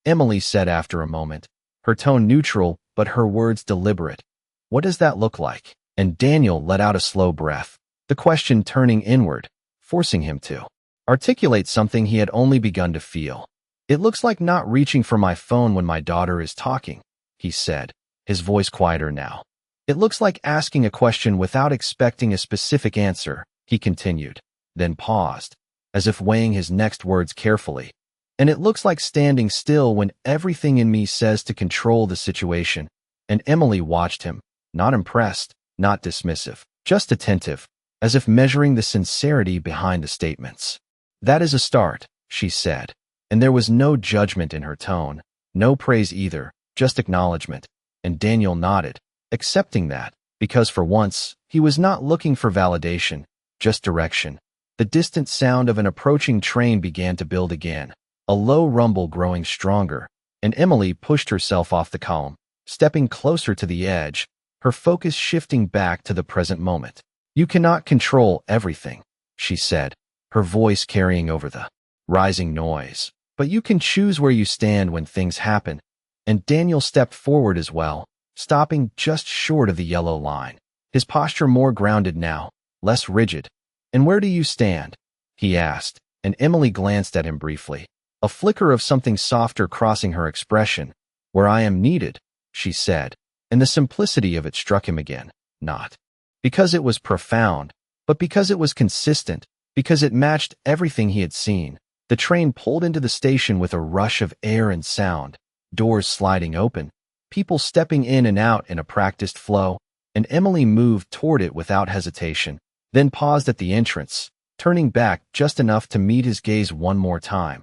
Emily said after a moment, her tone neutral but her words deliberate. "What does that look like?" And Daniel let out a slow breath, the question turning inward, forcing him to articulate something he had only begun to feel. "It looks like not reaching for my phone when my daughter is talking," he said, his voice quieter now. "It looks like asking a question without expecting a specific answer," he continued, then paused, as if weighing his next words carefully. "And it looks like standing still when everything in me says to control the situation." And Emily watched him, not impressed, not dismissive, just attentive, as if measuring the sincerity behind the statements. "That is a start," she said, and there was no judgment in her tone, no praise either, just acknowledgement. And Daniel nodded, accepting that, because for once, he was not looking for validation, just direction. The distant sound of an approaching train began to build again, a low rumble growing stronger, and Emily pushed herself off the column, stepping closer to the edge, her focus shifting back to the present moment. "You cannot control everything," she said, her voice carrying over the rising noise. "But you can choose where you stand when things happen." And Daniel stepped forward as well, stopping just short of the yellow line, his posture more grounded now, less rigid. "And where do you stand?" he asked, and Emily glanced at him briefly, a flicker of something softer crossing her expression. "Where I am needed," she said, and the simplicity of it struck him again, not because it was profound, but because it was consistent, because it matched everything he had seen. The train pulled into the station with a rush of air and sound, doors sliding open, people stepping in and out in a practiced flow, and Emily moved toward it without hesitation, then paused at the entrance, turning back just enough to meet his gaze one more time.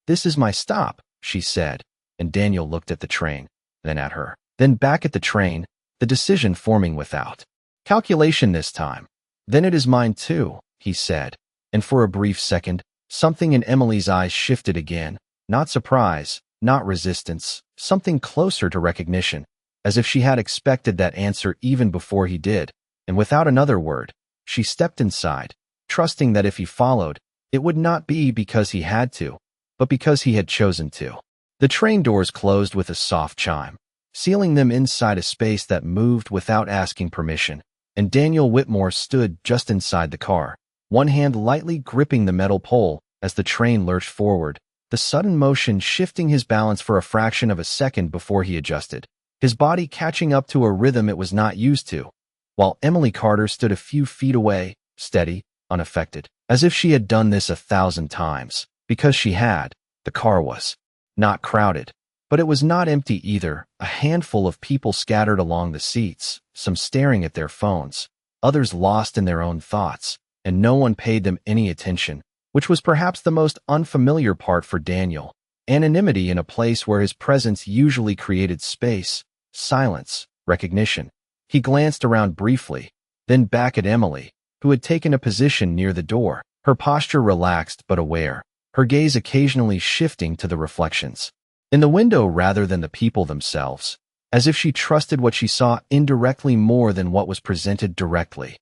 "This is my stop," she said, and Daniel looked at the train, then at her, then back at the train, the decision forming without calculation this time. "Then it is mine too," he said, and for a brief second, something in Emily's eyes shifted again, not surprise, not resistance, something closer to recognition, as if she had expected that answer even before he did, and without another word, she stepped inside, trusting that if he followed, it would not be because he had to, but because he had chosen to. The train doors closed with a soft chime, sealing them inside a space that moved without asking permission, and Daniel Whitmore stood just inside the car, one hand lightly gripping the metal pole as the train lurched forward, the sudden motion shifting his balance for a fraction of a second before he adjusted, his body catching up to a rhythm it was not used to, while Emily Carter stood a few feet away, steady, unaffected, as if she had done this 1,000 times, because she had. The car was not crowded, but it was not empty either, a handful of people scattered along the seats, some staring at their phones, others lost in their own thoughts, and no one paid them any attention, which was perhaps the most unfamiliar part for Daniel. Anonymity in a place where his presence usually created space, silence, recognition. He glanced around briefly, then back at Emily, who had taken a position near the door, her posture relaxed but aware, her gaze occasionally shifting to the reflections in the window rather than the people themselves, as if she trusted what she saw indirectly more than what was presented directly.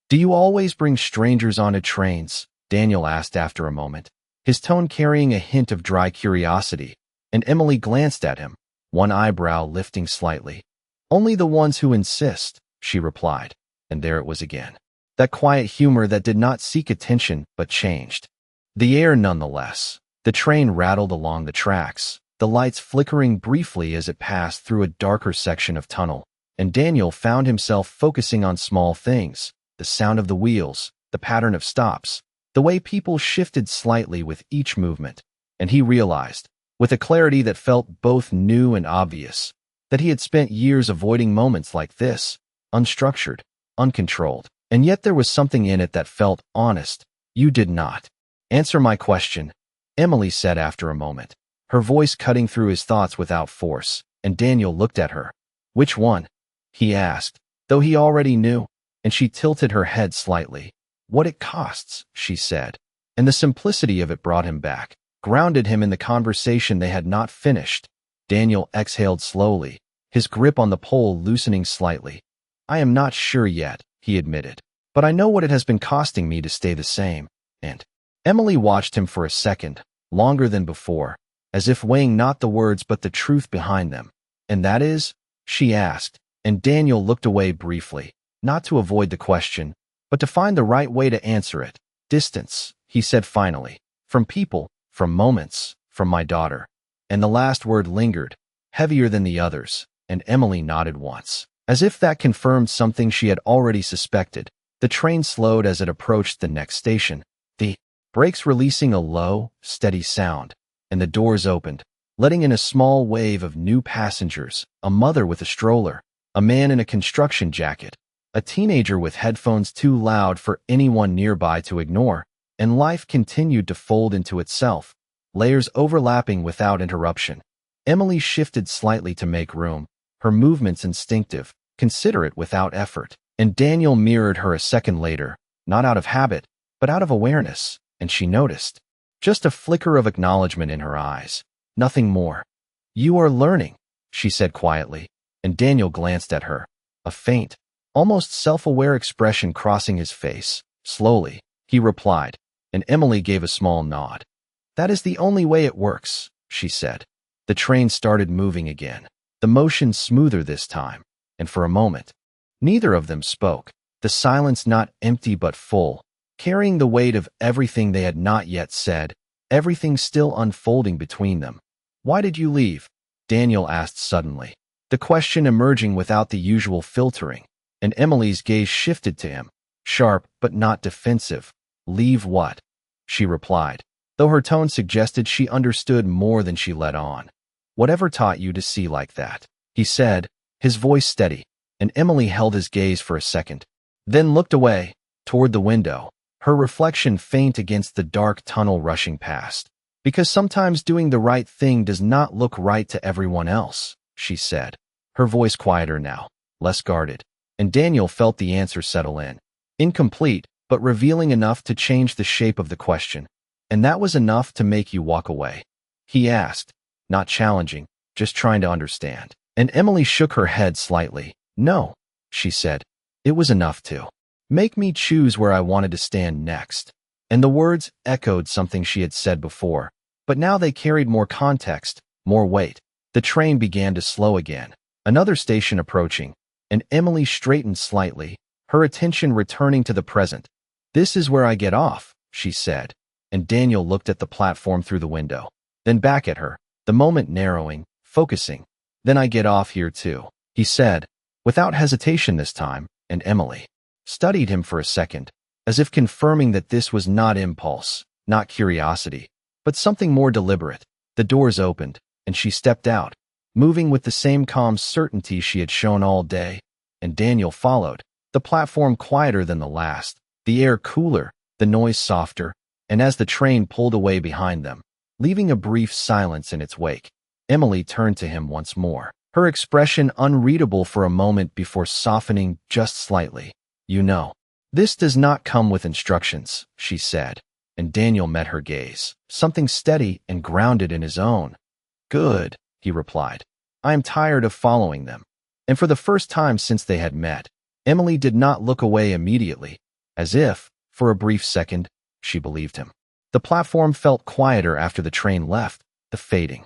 "Do you always bring strangers onto trains?" Daniel asked after a moment, his tone carrying a hint of dry curiosity, and Emily glanced at him, one eyebrow lifting slightly. "Only the ones who insist," she replied, and there it was again, that quiet humor that did not seek attention but changed the air nonetheless. The train rattled along the tracks, the lights flickering briefly as it passed through a darker section of tunnel, and Daniel found himself focusing on small things, the sound of the wheels, the pattern of stops, the way people shifted slightly with each movement, and he realized, with a clarity that felt both new and obvious, that he had spent years avoiding moments like this, unstructured, uncontrolled, and yet there was something in it that felt honest. "You did not answer my question," Emily said after a moment, her voice cutting through his thoughts without force, and Daniel looked at her. "Which one?" he asked, though he already knew, and she tilted her head slightly. "What it costs," she said, and the simplicity of it brought him back, grounded him in the conversation they had not finished. Daniel exhaled slowly, his grip on the pole loosening slightly. "I am not sure yet," he admitted, but I know what it has been costing me to stay the same. And Emily watched him for a second, longer than before, as if weighing not the words but the truth behind them. And that is? She asked, and Daniel looked away briefly, not to avoid the question, but to find the right way to answer it. Distance, he said finally. From people, from moments, from my daughter. And the last word lingered, heavier than the others, and Emily nodded once, as if that confirmed something she had already suspected. The train slowed as it approached the next station, the brakes releasing a low, steady sound, and the doors opened, letting in a small wave of new passengers, a mother with a stroller, a man in a construction jacket, a teenager with headphones too loud for anyone nearby to ignore, and life continued to fold into itself, layers overlapping without interruption. Emily shifted slightly to make room, her movements instinctive, considerate without effort, and Daniel mirrored her a second later, not out of habit, but out of awareness, and she noticed. Just a flicker of acknowledgement in her eyes, nothing more. You are learning, she said quietly, and Daniel glanced at her, a faint, almost self-aware expression crossing his face. Slowly, he replied, and Emily gave a small nod. That is the only way it works, she said. The train started moving again, the motion smoother this time, and for a moment, neither of them spoke, the silence not empty but full, carrying the weight of everything they had not yet said, everything still unfolding between them. Why did you leave? Daniel asked suddenly, the question emerging without the usual filtering, and Emily's gaze shifted to him, sharp but not defensive. Leave what? She replied, though her tone suggested she understood more than she let on. Whatever taught you to see like that, he said, his voice steady, and Emily held his gaze for a second, then looked away, toward the window, her reflection faint against the dark tunnel rushing past. Because sometimes doing the right thing does not look right to everyone else, she said, her voice quieter now, less guarded, and Daniel felt the answer settle in. Incomplete, but revealing enough to change the shape of the question. And that was enough to make you walk away? He asked, not challenging, just trying to understand. And Emily shook her head slightly. No, she said. It was enough to make me choose where I wanted to stand next. And the words echoed something she had said before, but now they carried more context, more weight. The train began to slow again, another station approaching, and Emily straightened slightly, her attention returning to the present. This is where I get off, she said, and Daniel looked at the platform through the window, then back at her, the moment narrowing, focusing. Then I get off here too, he said, without hesitation this time, and Emily studied him for a second, as if confirming that this was not impulse, not curiosity, but something more deliberate. The doors opened, and she stepped out, moving with the same calm certainty she had shown all day, and Daniel followed, the platform quieter than the last, the air cooler, the noise softer, and as the train pulled away behind them, leaving a brief silence in its wake, Emily turned to him once more, her expression unreadable for a moment before softening just slightly. You know, this does not come with instructions, she said, and Daniel met her gaze, something steady and grounded in his own. Good, he replied. I am tired of following them. And for the first time since they had met, Emily did not look away immediately, as if, for a brief second, she believed him. The platform felt quieter after the train left, the fading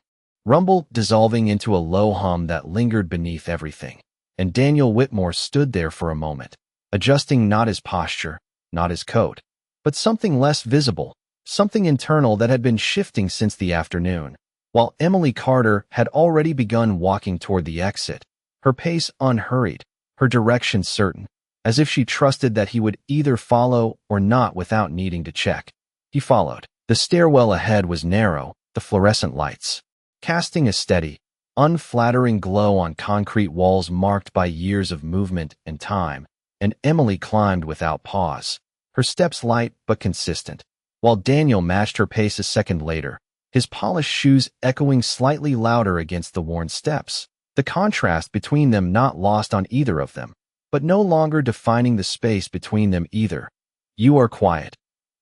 rumble dissolving into a low hum that lingered beneath everything, and Daniel Whitmore stood there for a moment, adjusting not his posture, not his coat, but something less visible, something internal that had been shifting since the afternoon, while Emily Carter had already begun walking toward the exit, her pace unhurried, her direction certain, as if she trusted that he would either follow or not without needing to check. He followed. The stairwell ahead was narrow, the fluorescent lights casting a steady, unflattering glow on concrete walls marked by years of movement and time, and Emily climbed without pause, her steps light but consistent, while Daniel matched her pace a second later, his polished shoes echoing slightly louder against the worn steps, the contrast between them not lost on either of them, but no longer defining the space between them either. You are quiet,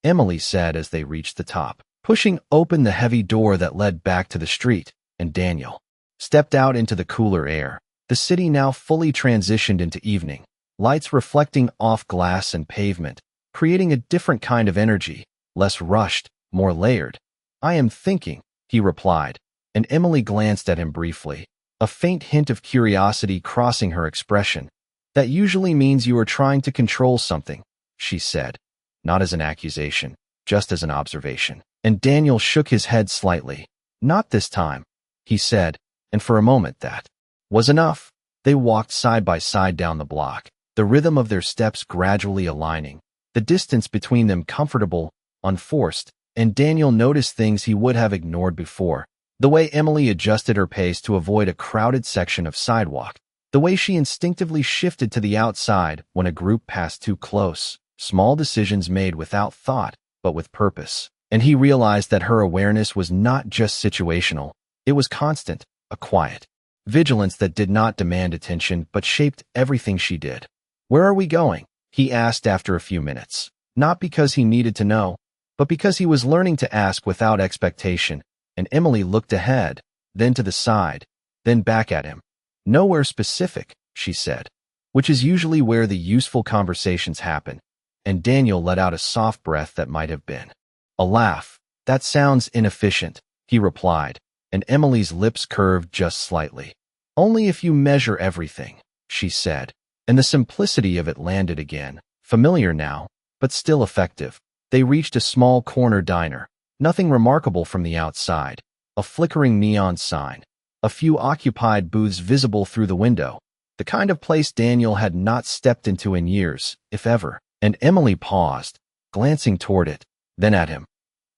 Emily said as they reached the top, pushing open the heavy door that led back to the street, and Daniel stepped out into the cooler air, the city now fully transitioned into evening, lights reflecting off glass and pavement, creating a different kind of energy, less rushed, more layered. "I am thinking," he replied, and Emily glanced at him briefly, a faint hint of curiosity crossing her expression. "That usually means you are trying to control something," she said, not as an accusation, just as an observation. And Daniel shook his head slightly. "Not this time," he said, and for a moment that was enough. They walked side by side down the block, the rhythm of their steps gradually aligning, the distance between them comfortable, unforced, and Daniel noticed things he would have ignored before. The way Emily adjusted her pace to avoid a crowded section of sidewalk, the way she instinctively shifted to the outside when a group passed too close, small decisions made without thought, but with purpose. And he realized that her awareness was not just situational, it was constant, a quiet vigilance that did not demand attention but shaped everything she did. "Where are we going?" he asked after a few minutes, not because he needed to know, but because he was learning to ask without expectation, and Emily looked ahead, then to the side, then back at him. "Nowhere specific," she said, which is usually where the useful conversations happen, and Daniel let out a soft breath that might have been a laugh. "That sounds inefficient," he replied, and Emily's lips curved just slightly. "Only if you measure everything," she said, and the simplicity of it landed again, familiar now, but still effective. They reached a small corner diner, nothing remarkable from the outside, a flickering neon sign, a few occupied booths visible through the window, the kind of place Daniel had not stepped into in years, if ever, and Emily paused, glancing toward it, then at him.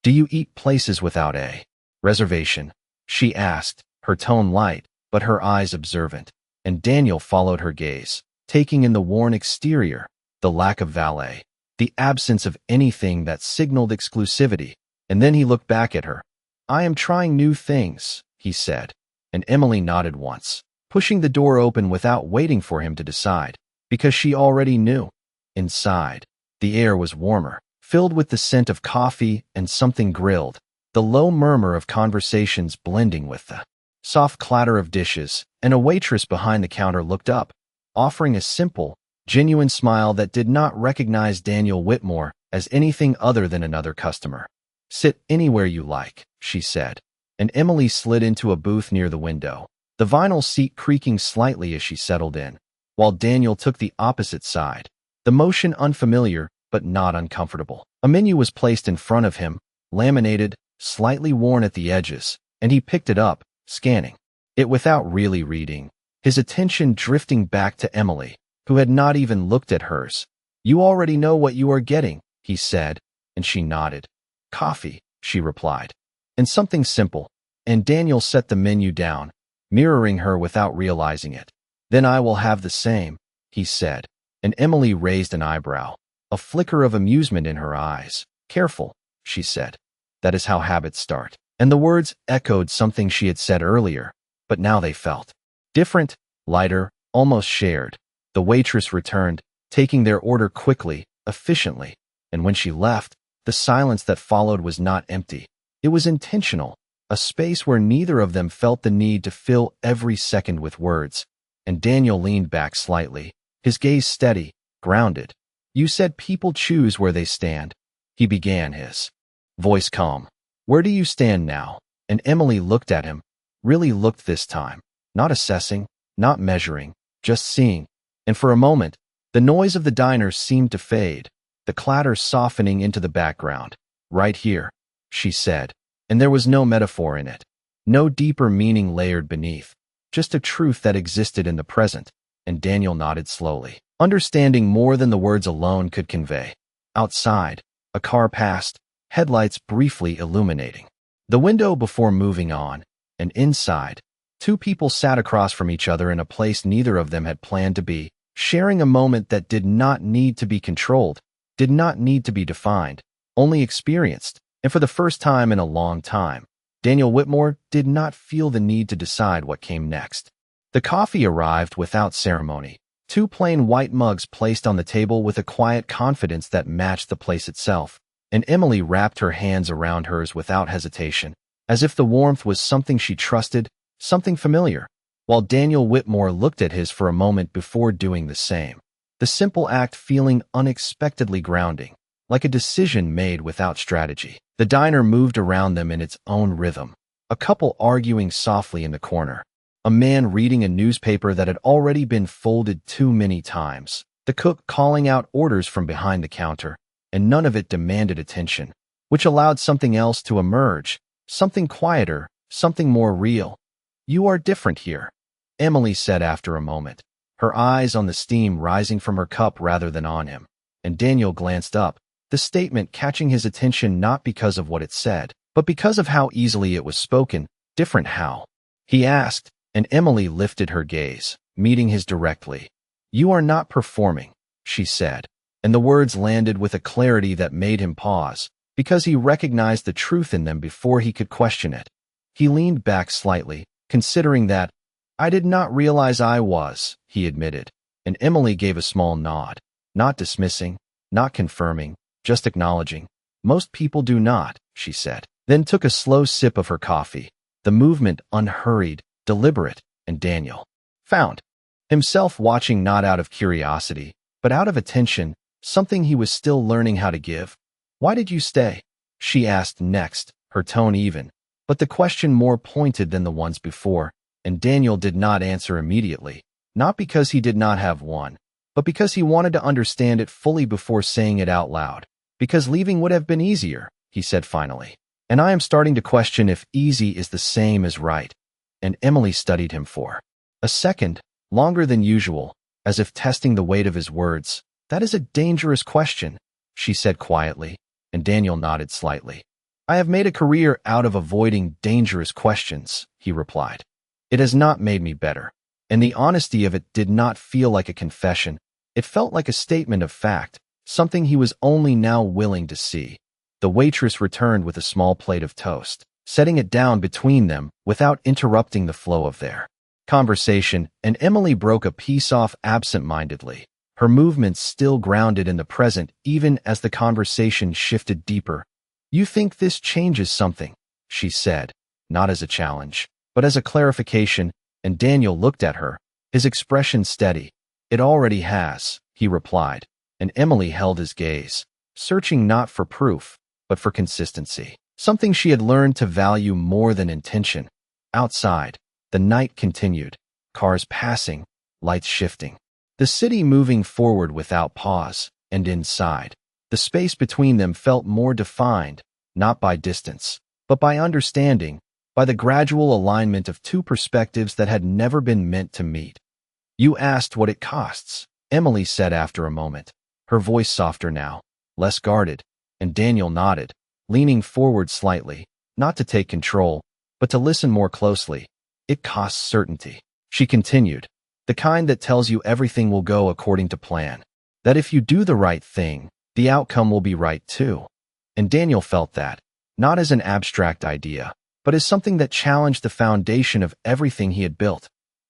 "Do you eat places without a reservation?" she asked, her tone light, but her eyes observant, and Daniel followed her gaze, taking in the worn exterior, the lack of valet, the absence of anything that signaled exclusivity, and then he looked back at her. "I am trying new things," he said, and Emily nodded once, pushing the door open without waiting for him to decide, because she already knew. Inside, the air was warmer, filled with the scent of coffee and something grilled, the low murmur of conversations blending with the soft clatter of dishes, and a waitress behind the counter looked up, offering a simple, genuine smile that did not recognize Daniel Whitmore as anything other than another customer. "Sit anywhere you like," she said, and Emily slid into a booth near the window, the vinyl seat creaking slightly as she settled in, while Daniel took the opposite side, the motion unfamiliar but not uncomfortable. A menu was placed in front of him, laminated, slightly worn at the edges, and he picked it up, scanning it without really reading, his attention drifting back to Emily, who had not even looked at hers. "You already know what you are getting," he said, and she nodded. "Coffee," she replied, "and something simple," and Daniel set the menu down, mirroring her without realizing it. "Then I will have the same," he said, and Emily raised an eyebrow, a flicker of amusement in her eyes. "Careful," she said. "That is how habits start." And the words echoed something she had said earlier, but now they felt different, lighter, almost shared. The waitress returned, taking their order quickly, efficiently, and when she left, the silence that followed was not empty. It was intentional, a space where neither of them felt the need to fill every second with words, and Daniel leaned back slightly, his gaze steady, grounded. "You said people choose where they stand," he began, his voice calm. "Where do you stand now?" And Emily looked at him, really looked this time, not assessing, not measuring, just seeing. And for a moment, the noise of the diner seemed to fade, the clatter softening into the background. "Right here," she said, and there was no metaphor in it, no deeper meaning layered beneath, just a truth that existed in the present, and Daniel nodded slowly, understanding more than the words alone could convey. Outside, a car passed, headlights briefly illuminating the window before moving on, and inside, two people sat across from each other in a place neither of them had planned to be, sharing a moment that did not need to be controlled, did not need to be defined, only experienced, and for the first time in a long time, Daniel Whitmore did not feel the need to decide what came next. The coffee arrived without ceremony, two plain white mugs placed on the table with a quiet confidence that matched the place itself, and Emily wrapped her hands around hers without hesitation, as if the warmth was something she trusted, something familiar, while Daniel Whitmore looked at his for a moment before doing the same. the simple act feeling unexpectedly grounding, like a decision made without strategy. The diner moved around them in its own rhythm, a couple arguing softly in the corner, a man reading a newspaper that had already been folded too many times, the cook calling out orders from behind the counter, and none of it demanded attention, which allowed something else to emerge, something quieter, something more real. "You are different here," Emily said after a moment, her eyes on the steam rising from her cup rather than on him, and Daniel glanced up, the statement catching his attention not because of what it said, but because of how easily it was spoken. "Different how?" he asked, and Emily lifted her gaze, meeting his directly. "You are not performing," she said, and the words landed with a clarity that made him pause, because he recognized the truth in them before he could question it. He leaned back slightly, considering that. "I did not realize I was," he admitted, and Emily gave a small nod, not dismissing, not confirming, just acknowledging. "Most people do not," she said, then took a slow sip of her coffee, the movement unhurried, deliberate, and Daniel found himself watching not out of curiosity, but out of attention, something he was still learning how to give. "Why did you stay?" she asked next, her tone even, but the question more pointed than the ones before, and Daniel did not answer immediately, not because he did not have one, but because he wanted to understand it fully before saying it out loud. "Because leaving would have been easier," he said finally, "and I am starting to question if easy is the same as right." And Emily studied him for a second, longer than usual, as if testing the weight of his words. "That is a dangerous question," she said quietly, and Daniel nodded slightly. "I have made a career out of avoiding dangerous questions," he replied. "It has not made me better." And the honesty of it did not feel like a confession. It felt like a statement of fact, something he was only now willing to see. The waitress returned with a small plate of toast, setting it down between them without interrupting the flow of their conversation, and Emily broke a piece off absent-mindedly, her movements still grounded in the present even as the conversation shifted deeper. "You think this changes something," she said, not as a challenge, but as a clarification, and Daniel looked at her, his expression steady. "It already has," he replied, and Emily held his gaze, searching not for proof, but for consistency, something she had learned to value more than intention. Outside, the night continued, cars passing, lights shifting, the city moving forward without pause, and inside, the space between them felt more defined, not by distance, but by understanding, by the gradual alignment of two perspectives that had never been meant to meet. "You asked what it costs," Emily said after a moment, her voice softer now, less guarded, and Daniel nodded, leaning forward slightly, not to take control, but to listen more closely. "It costs certainty," she continued, "the kind that tells you everything will go according to plan, that if you do the right thing, the outcome will be right too." And Daniel felt that, not as an abstract idea, but as something that challenged the foundation of everything he had built.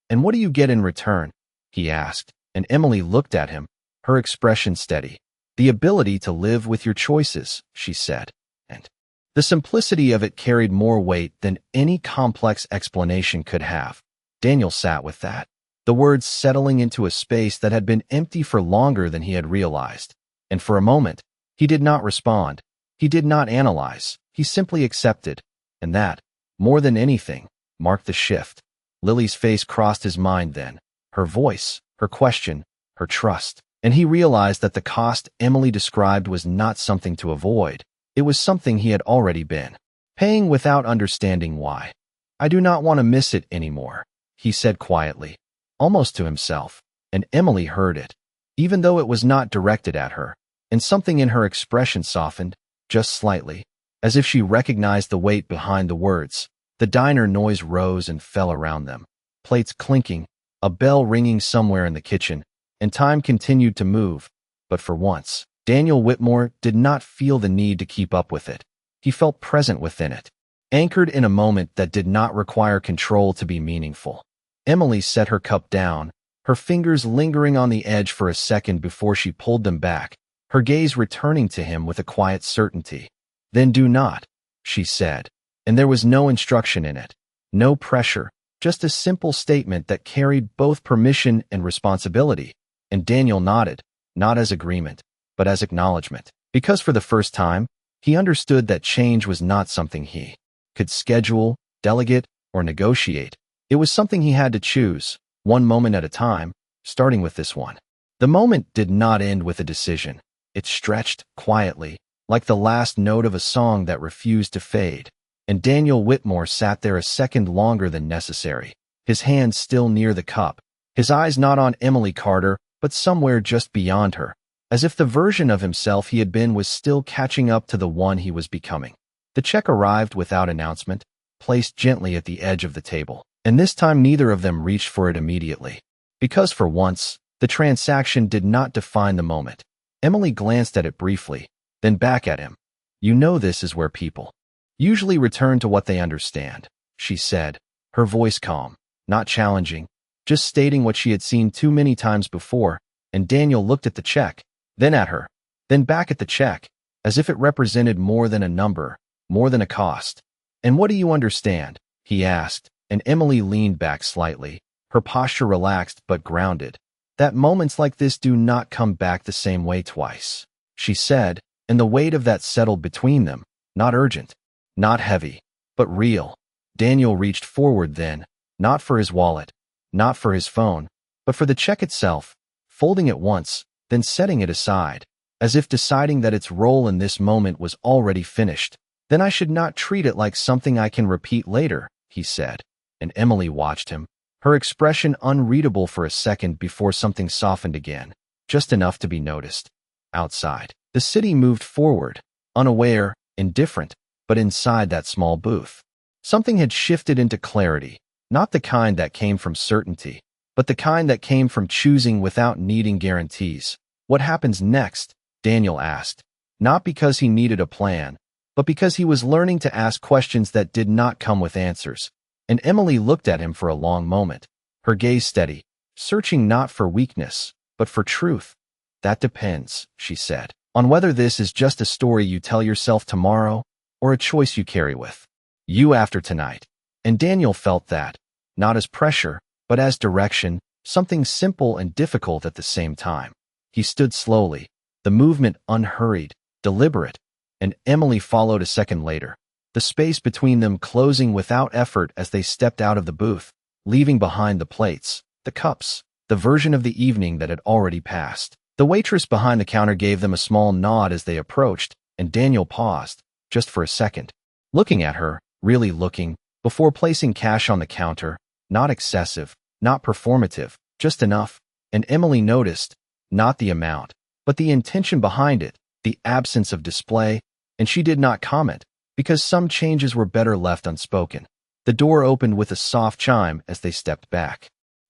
"And what do you get in return?" he asked, and Emily looked at him, her expression steady. "The ability to live with your choices," she said, and the simplicity of it carried more weight than any complex explanation could have. Daniel sat with that, the words settling into a space that had been empty for longer than he had realized, and for a moment, he did not respond, he did not analyze, he simply accepted, and that, more than anything, marked the shift. Lily's face crossed his mind then, her voice, her question, her trust, and he realized that the cost Emily described was not something to avoid. It was something he had already been paying without understanding why. "I do not want to miss it anymore," he said quietly, almost to himself, and Emily heard it, even though it was not directed at her, and something in her expression softened, just slightly, as if she recognized the weight behind the words. The diner noise rose and fell around them, plates clinking, a bell ringing somewhere in the kitchen, and time continued to move, but for once, Daniel Whitmore did not feel the need to keep up with it. He felt present within it, anchored in a moment that did not require control to be meaningful. Emily set her cup down, her fingers lingering on the edge for a second before she pulled them back, her gaze returning to him with a quiet certainty. "Then do not," she said, and there was no instruction in it, no pressure, just a simple statement that carried both permission and responsibility. And Daniel nodded, not as agreement, but as acknowledgement. Because for the first time, he understood that change was not something he could schedule, delegate, or negotiate. It was something he had to choose, one moment at a time, starting with this one. The moment did not end with a decision. It stretched, quietly, like the last note of a song that refused to fade. And Daniel Whitmore sat there a second longer than necessary, his hands still near the cup, his eyes not on Emily Carter, but somewhere just beyond her, as if the version of himself he had been was still catching up to the one he was becoming. The check arrived without announcement, placed gently at the edge of the table, and this time neither of them reached for it immediately. Because for once, the transaction did not define the moment. Emily glanced at it briefly, then back at him. "You know this is where people usually return to what they understand," she said, her voice calm, not challenging, just stating what she had seen too many times before. And Daniel looked at the check, then at her, then back at the check, as if it represented more than a number, more than a cost. "And what do you understand?" he asked, and Emily leaned back slightly, her posture relaxed but grounded. "That moments like this do not come back the same way twice," she said, and the weight of that settled between them, not urgent, not heavy, but real. Daniel reached forward then, not for his wallet, not for his phone, but for the check itself, folding it once, then setting it aside, as if deciding that its role in this moment was already finished. "Then I should not treat it like something I can repeat later," he said, and Emily watched him, her expression unreadable for a second before something softened again, just enough to be noticed. Outside, the city moved forward, unaware, indifferent, but inside that small booth, something had shifted into clarity, not the kind that came from certainty, but the kind that came from choosing without needing guarantees. "What happens next?" Daniel asked, not because he needed a plan, but because he was learning to ask questions that did not come with answers. And Emily looked at him for a long moment, her gaze steady, searching not for weakness, but for truth. "That depends," she said, "on whether this is just a story you tell yourself tomorrow, or a choice you carry with you after tonight." And Daniel felt that, not as pressure, but as direction, something simple and difficult at the same time. He stood slowly, the movement unhurried, deliberate, and Emily followed a second later, the space between them closing without effort as they stepped out of the booth, leaving behind the plates, the cups, the version of the evening that had already passed. The waitress behind the counter gave them a small nod as they approached, and Daniel paused, just for a second, looking at her, really looking, before placing cash on the counter, not excessive, not performative, just enough. And Emily noticed, not the amount, but the intention behind it, the absence of display, and she did not comment, because some changes were better left unspoken. The door opened with a soft chime as they stepped back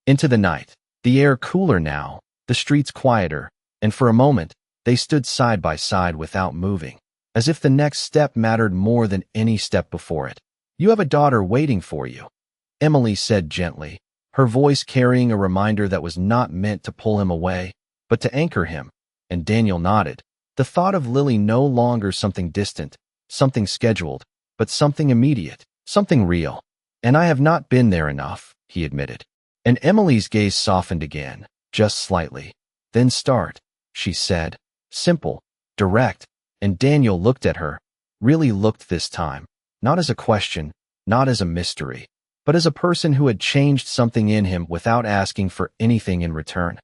into the night, the air cooler now, the streets quieter, and for a moment, they stood side by side without moving, as if the next step mattered more than any step before it. "You have a daughter waiting for you," Emily said gently, her voice carrying a reminder that was not meant to pull him away, but to anchor him. And Daniel nodded, the thought of Lily no longer something distant, something scheduled, but something immediate, something real. "And I have not been there enough," he admitted. And Emily's gaze softened again, just slightly. "Then start," she said, simple, direct, and Daniel looked at her, really looked this time, not as a question, not as a mystery, but as a person who had changed something in him without asking for anything in return.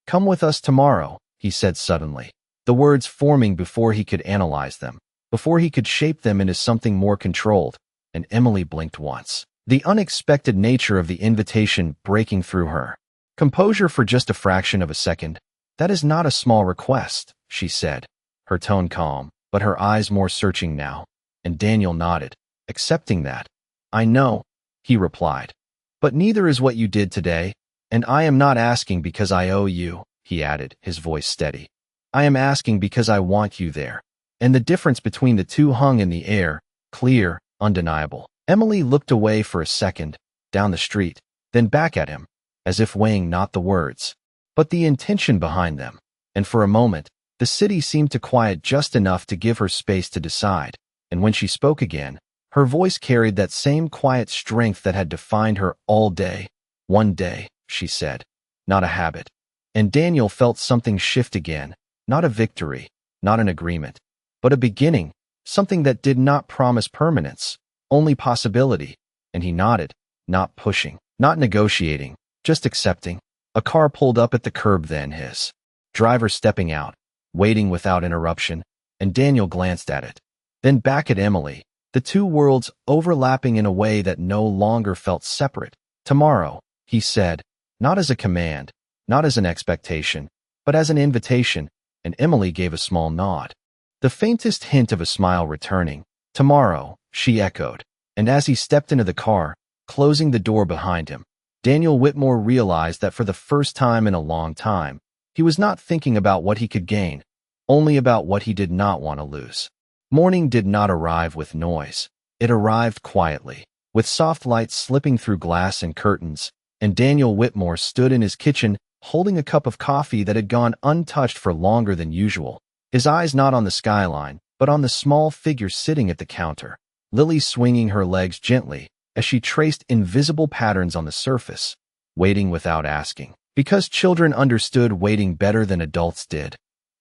"Come with us tomorrow," he said suddenly, the words forming before he could analyze them, before he could shape them into something more controlled. And Emily blinked once, the unexpected nature of the invitation breaking through her composure for just a fraction of a second. "That is not a small request," she said, her tone calm, but her eyes more searching now. And Daniel nodded, accepting that. "I know," he replied, "but neither is what you did today, and I am not asking because I owe you," he added, his voice steady. "I am asking because I want you there." And the difference between the two hung in the air, clear, undeniable. Emily looked away for a second, down the street, then back at him, as if weighing not the words, but the intention behind them. And for a moment, the city seemed to quiet just enough to give her space to decide. And when she spoke again, her voice carried that same quiet strength that had defined her all day. "One day," she said, "not a habit." and Daniel felt something shift again, not a victory, not an agreement, but a beginning, something that did not promise permanence, only possibility, and he nodded, not pushing, not negotiating, just accepting. A car pulled up at the curb then, his driver stepping out, waiting without interruption, and Daniel glanced at it, then back at Emily, the two worlds overlapping in a way that no longer felt separate. Tomorrow, he said, not as a command, not as an expectation, but as an invitation, and Emily gave a small nod, the faintest hint of a smile returning. Tomorrow, she echoed, and as he stepped into the car, closing the door behind him, Daniel Whitmore realized that for the first time in a long time, he was not thinking about what he could gain, only about what he did not want to lose. Morning did not arrive with noise. It arrived quietly, with soft light slipping through glass and curtains, and Daniel Whitmore stood in his kitchen holding a cup of coffee that had gone untouched for longer than usual, his eyes not on the skyline, but on the small figure sitting at the counter, Lily swinging her legs gently as she traced invisible patterns on the surface, waiting without asking, because children understood waiting better than adults did.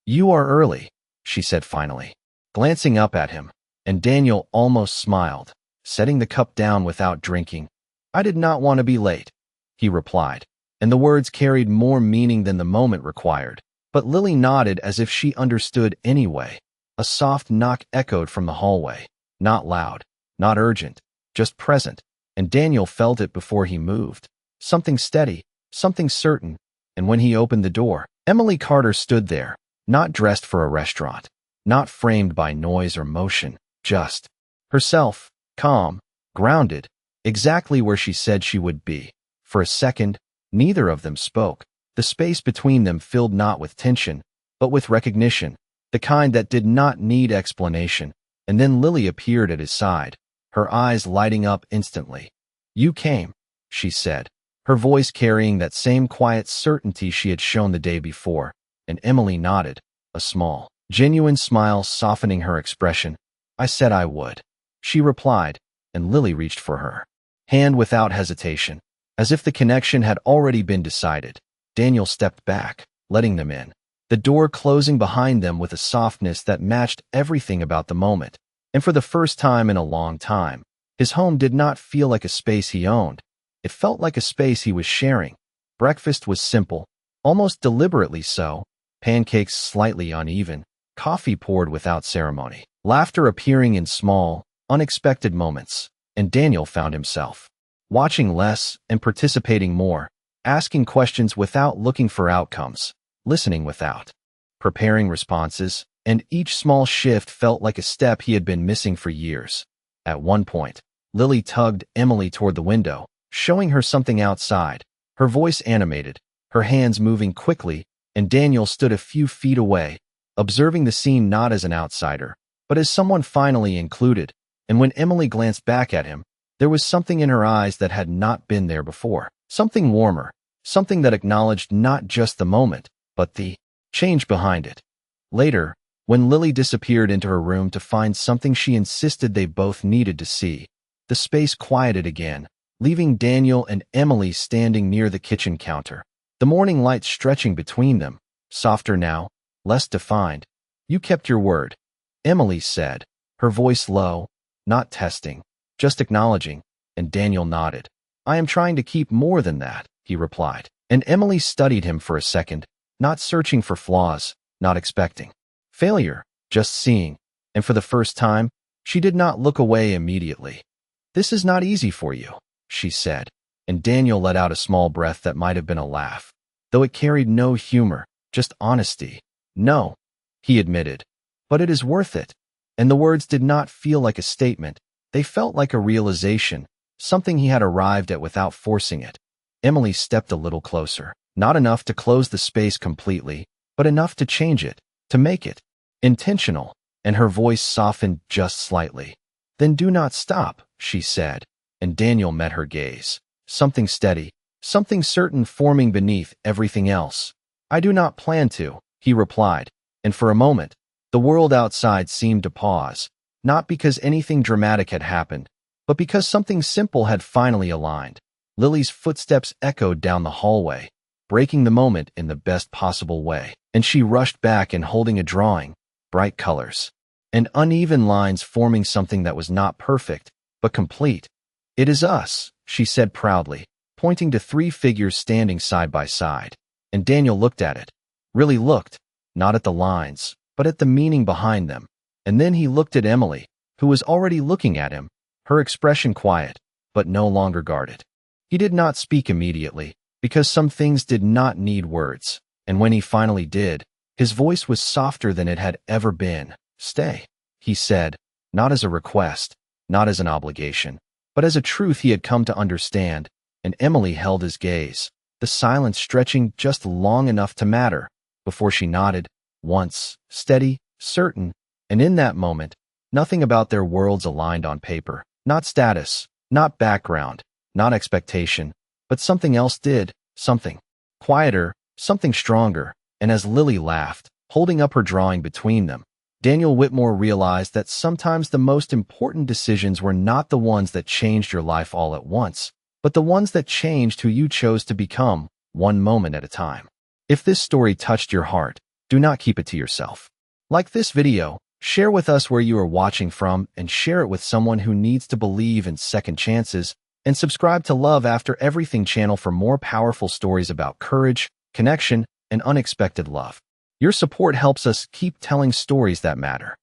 "You are early," she said finally, glancing up at him, and Daniel almost smiled, setting the cup down without drinking. "I did not want to be late," he replied, and the words carried more meaning than the moment required. But Lily nodded as if she understood anyway. A soft knock echoed from the hallway, not loud, not urgent, just present, and Daniel felt it before he moved. Something steady, something certain, and when he opened the door, Emily Carter stood there, not dressed for a restaurant, not framed by noise or motion, just herself, calm, grounded, exactly where she said she would be. For a second, neither of them spoke. The space between them filled not with tension, but with recognition, the kind that did not need explanation. And then Lily appeared at his side, her eyes lighting up instantly. "You came," she said, her voice carrying that same quiet certainty she had shown the day before, and Emily nodded, a small, genuine smile softening her expression. "I said I would," she replied, and Lily reached for her hand without hesitation, as if the connection had already been decided. Daniel stepped back, letting them in, the door closing behind them with a softness that matched everything about the moment. And for the first time in a long time, his home did not feel like a space he owned. It felt like a space he was sharing. Breakfast was simple, almost deliberately so, pancakes slightly uneven, coffee poured without ceremony, laughter appearing in small, unexpected moments, and Daniel found himself watching less and participating more, asking questions without looking for outcomes, listening without preparing responses, and each small shift felt like a step he had been missing for years. At one point, Lily tugged Emily toward the window, showing her something outside, her voice animated, her hands moving quickly, and Daniel stood a few feet away, observing the scene not as an outsider, but as someone finally included. And when Emily glanced back at him, there was something in her eyes that had not been there before, something warmer, something that acknowledged not just the moment, but the change behind it. Later, when Lily disappeared into her room to find something she insisted they both needed to see, the space quieted again, leaving Daniel and Emily standing near the kitchen counter, the morning light stretching between them, softer now, less defined. "You kept your word," Emily said, her voice low, not testing, just acknowledging, and Daniel nodded. "I am trying to keep more than that," he replied, and Emily studied him for a second, not searching for flaws, not expecting failure, just seeing, and for the first time, she did not look away immediately. "This is not easy for you," she said, and Daniel let out a small breath that might have been a laugh, though it carried no humor, just honesty. "No," he admitted, "but it is worth it." And the words did not feel like a statement, they felt like a realization, something he had arrived at without forcing it. Emily stepped a little closer, not enough to close the space completely, but enough to change it, to make it intentional, and her voice softened just slightly. "Then do not stop," she said, and Daniel met her gaze, something steady, something certain forming beneath everything else. "I do not plan to," he replied, and for a moment, the world outside seemed to pause, not because anything dramatic had happened, but because something simple had finally aligned. Lily's footsteps echoed down the hallway, breaking the moment in the best possible way. And she rushed back and holding a drawing, bright colors, and uneven lines forming something that was not perfect, but complete. "It is us," she said proudly, pointing to 3 figures standing side by side. And Daniel looked at it. Really looked, not at the lines, but at the meaning behind them. And then he looked at Emily, who was already looking at him, her expression quiet, but no longer guarded. He did not speak immediately, because some things did not need words. And when he finally did, his voice was softer than it had ever been. "Stay," he said, not as a request, not as an obligation, but as a truth he had come to understand. And Emily held his gaze, the silence stretching just long enough to matter, before she nodded, once, steady, certain, and in that moment, nothing about their worlds aligned on paper. Not status, not background, not expectation, but something else did, something quieter, something stronger. And as Lily laughed, holding up her drawing between them, Daniel Whitmore realized that sometimes the most important decisions were not the ones that changed your life all at once, but the ones that changed who you chose to become, one moment at a time. If this story touched your heart, do not keep it to yourself. Like this video, share with us where you are watching from, and share it with someone who needs to believe in second chances, and subscribe to Love After Everything channel for more powerful stories about courage, connection, and unexpected love. Your support helps us keep telling stories that matter.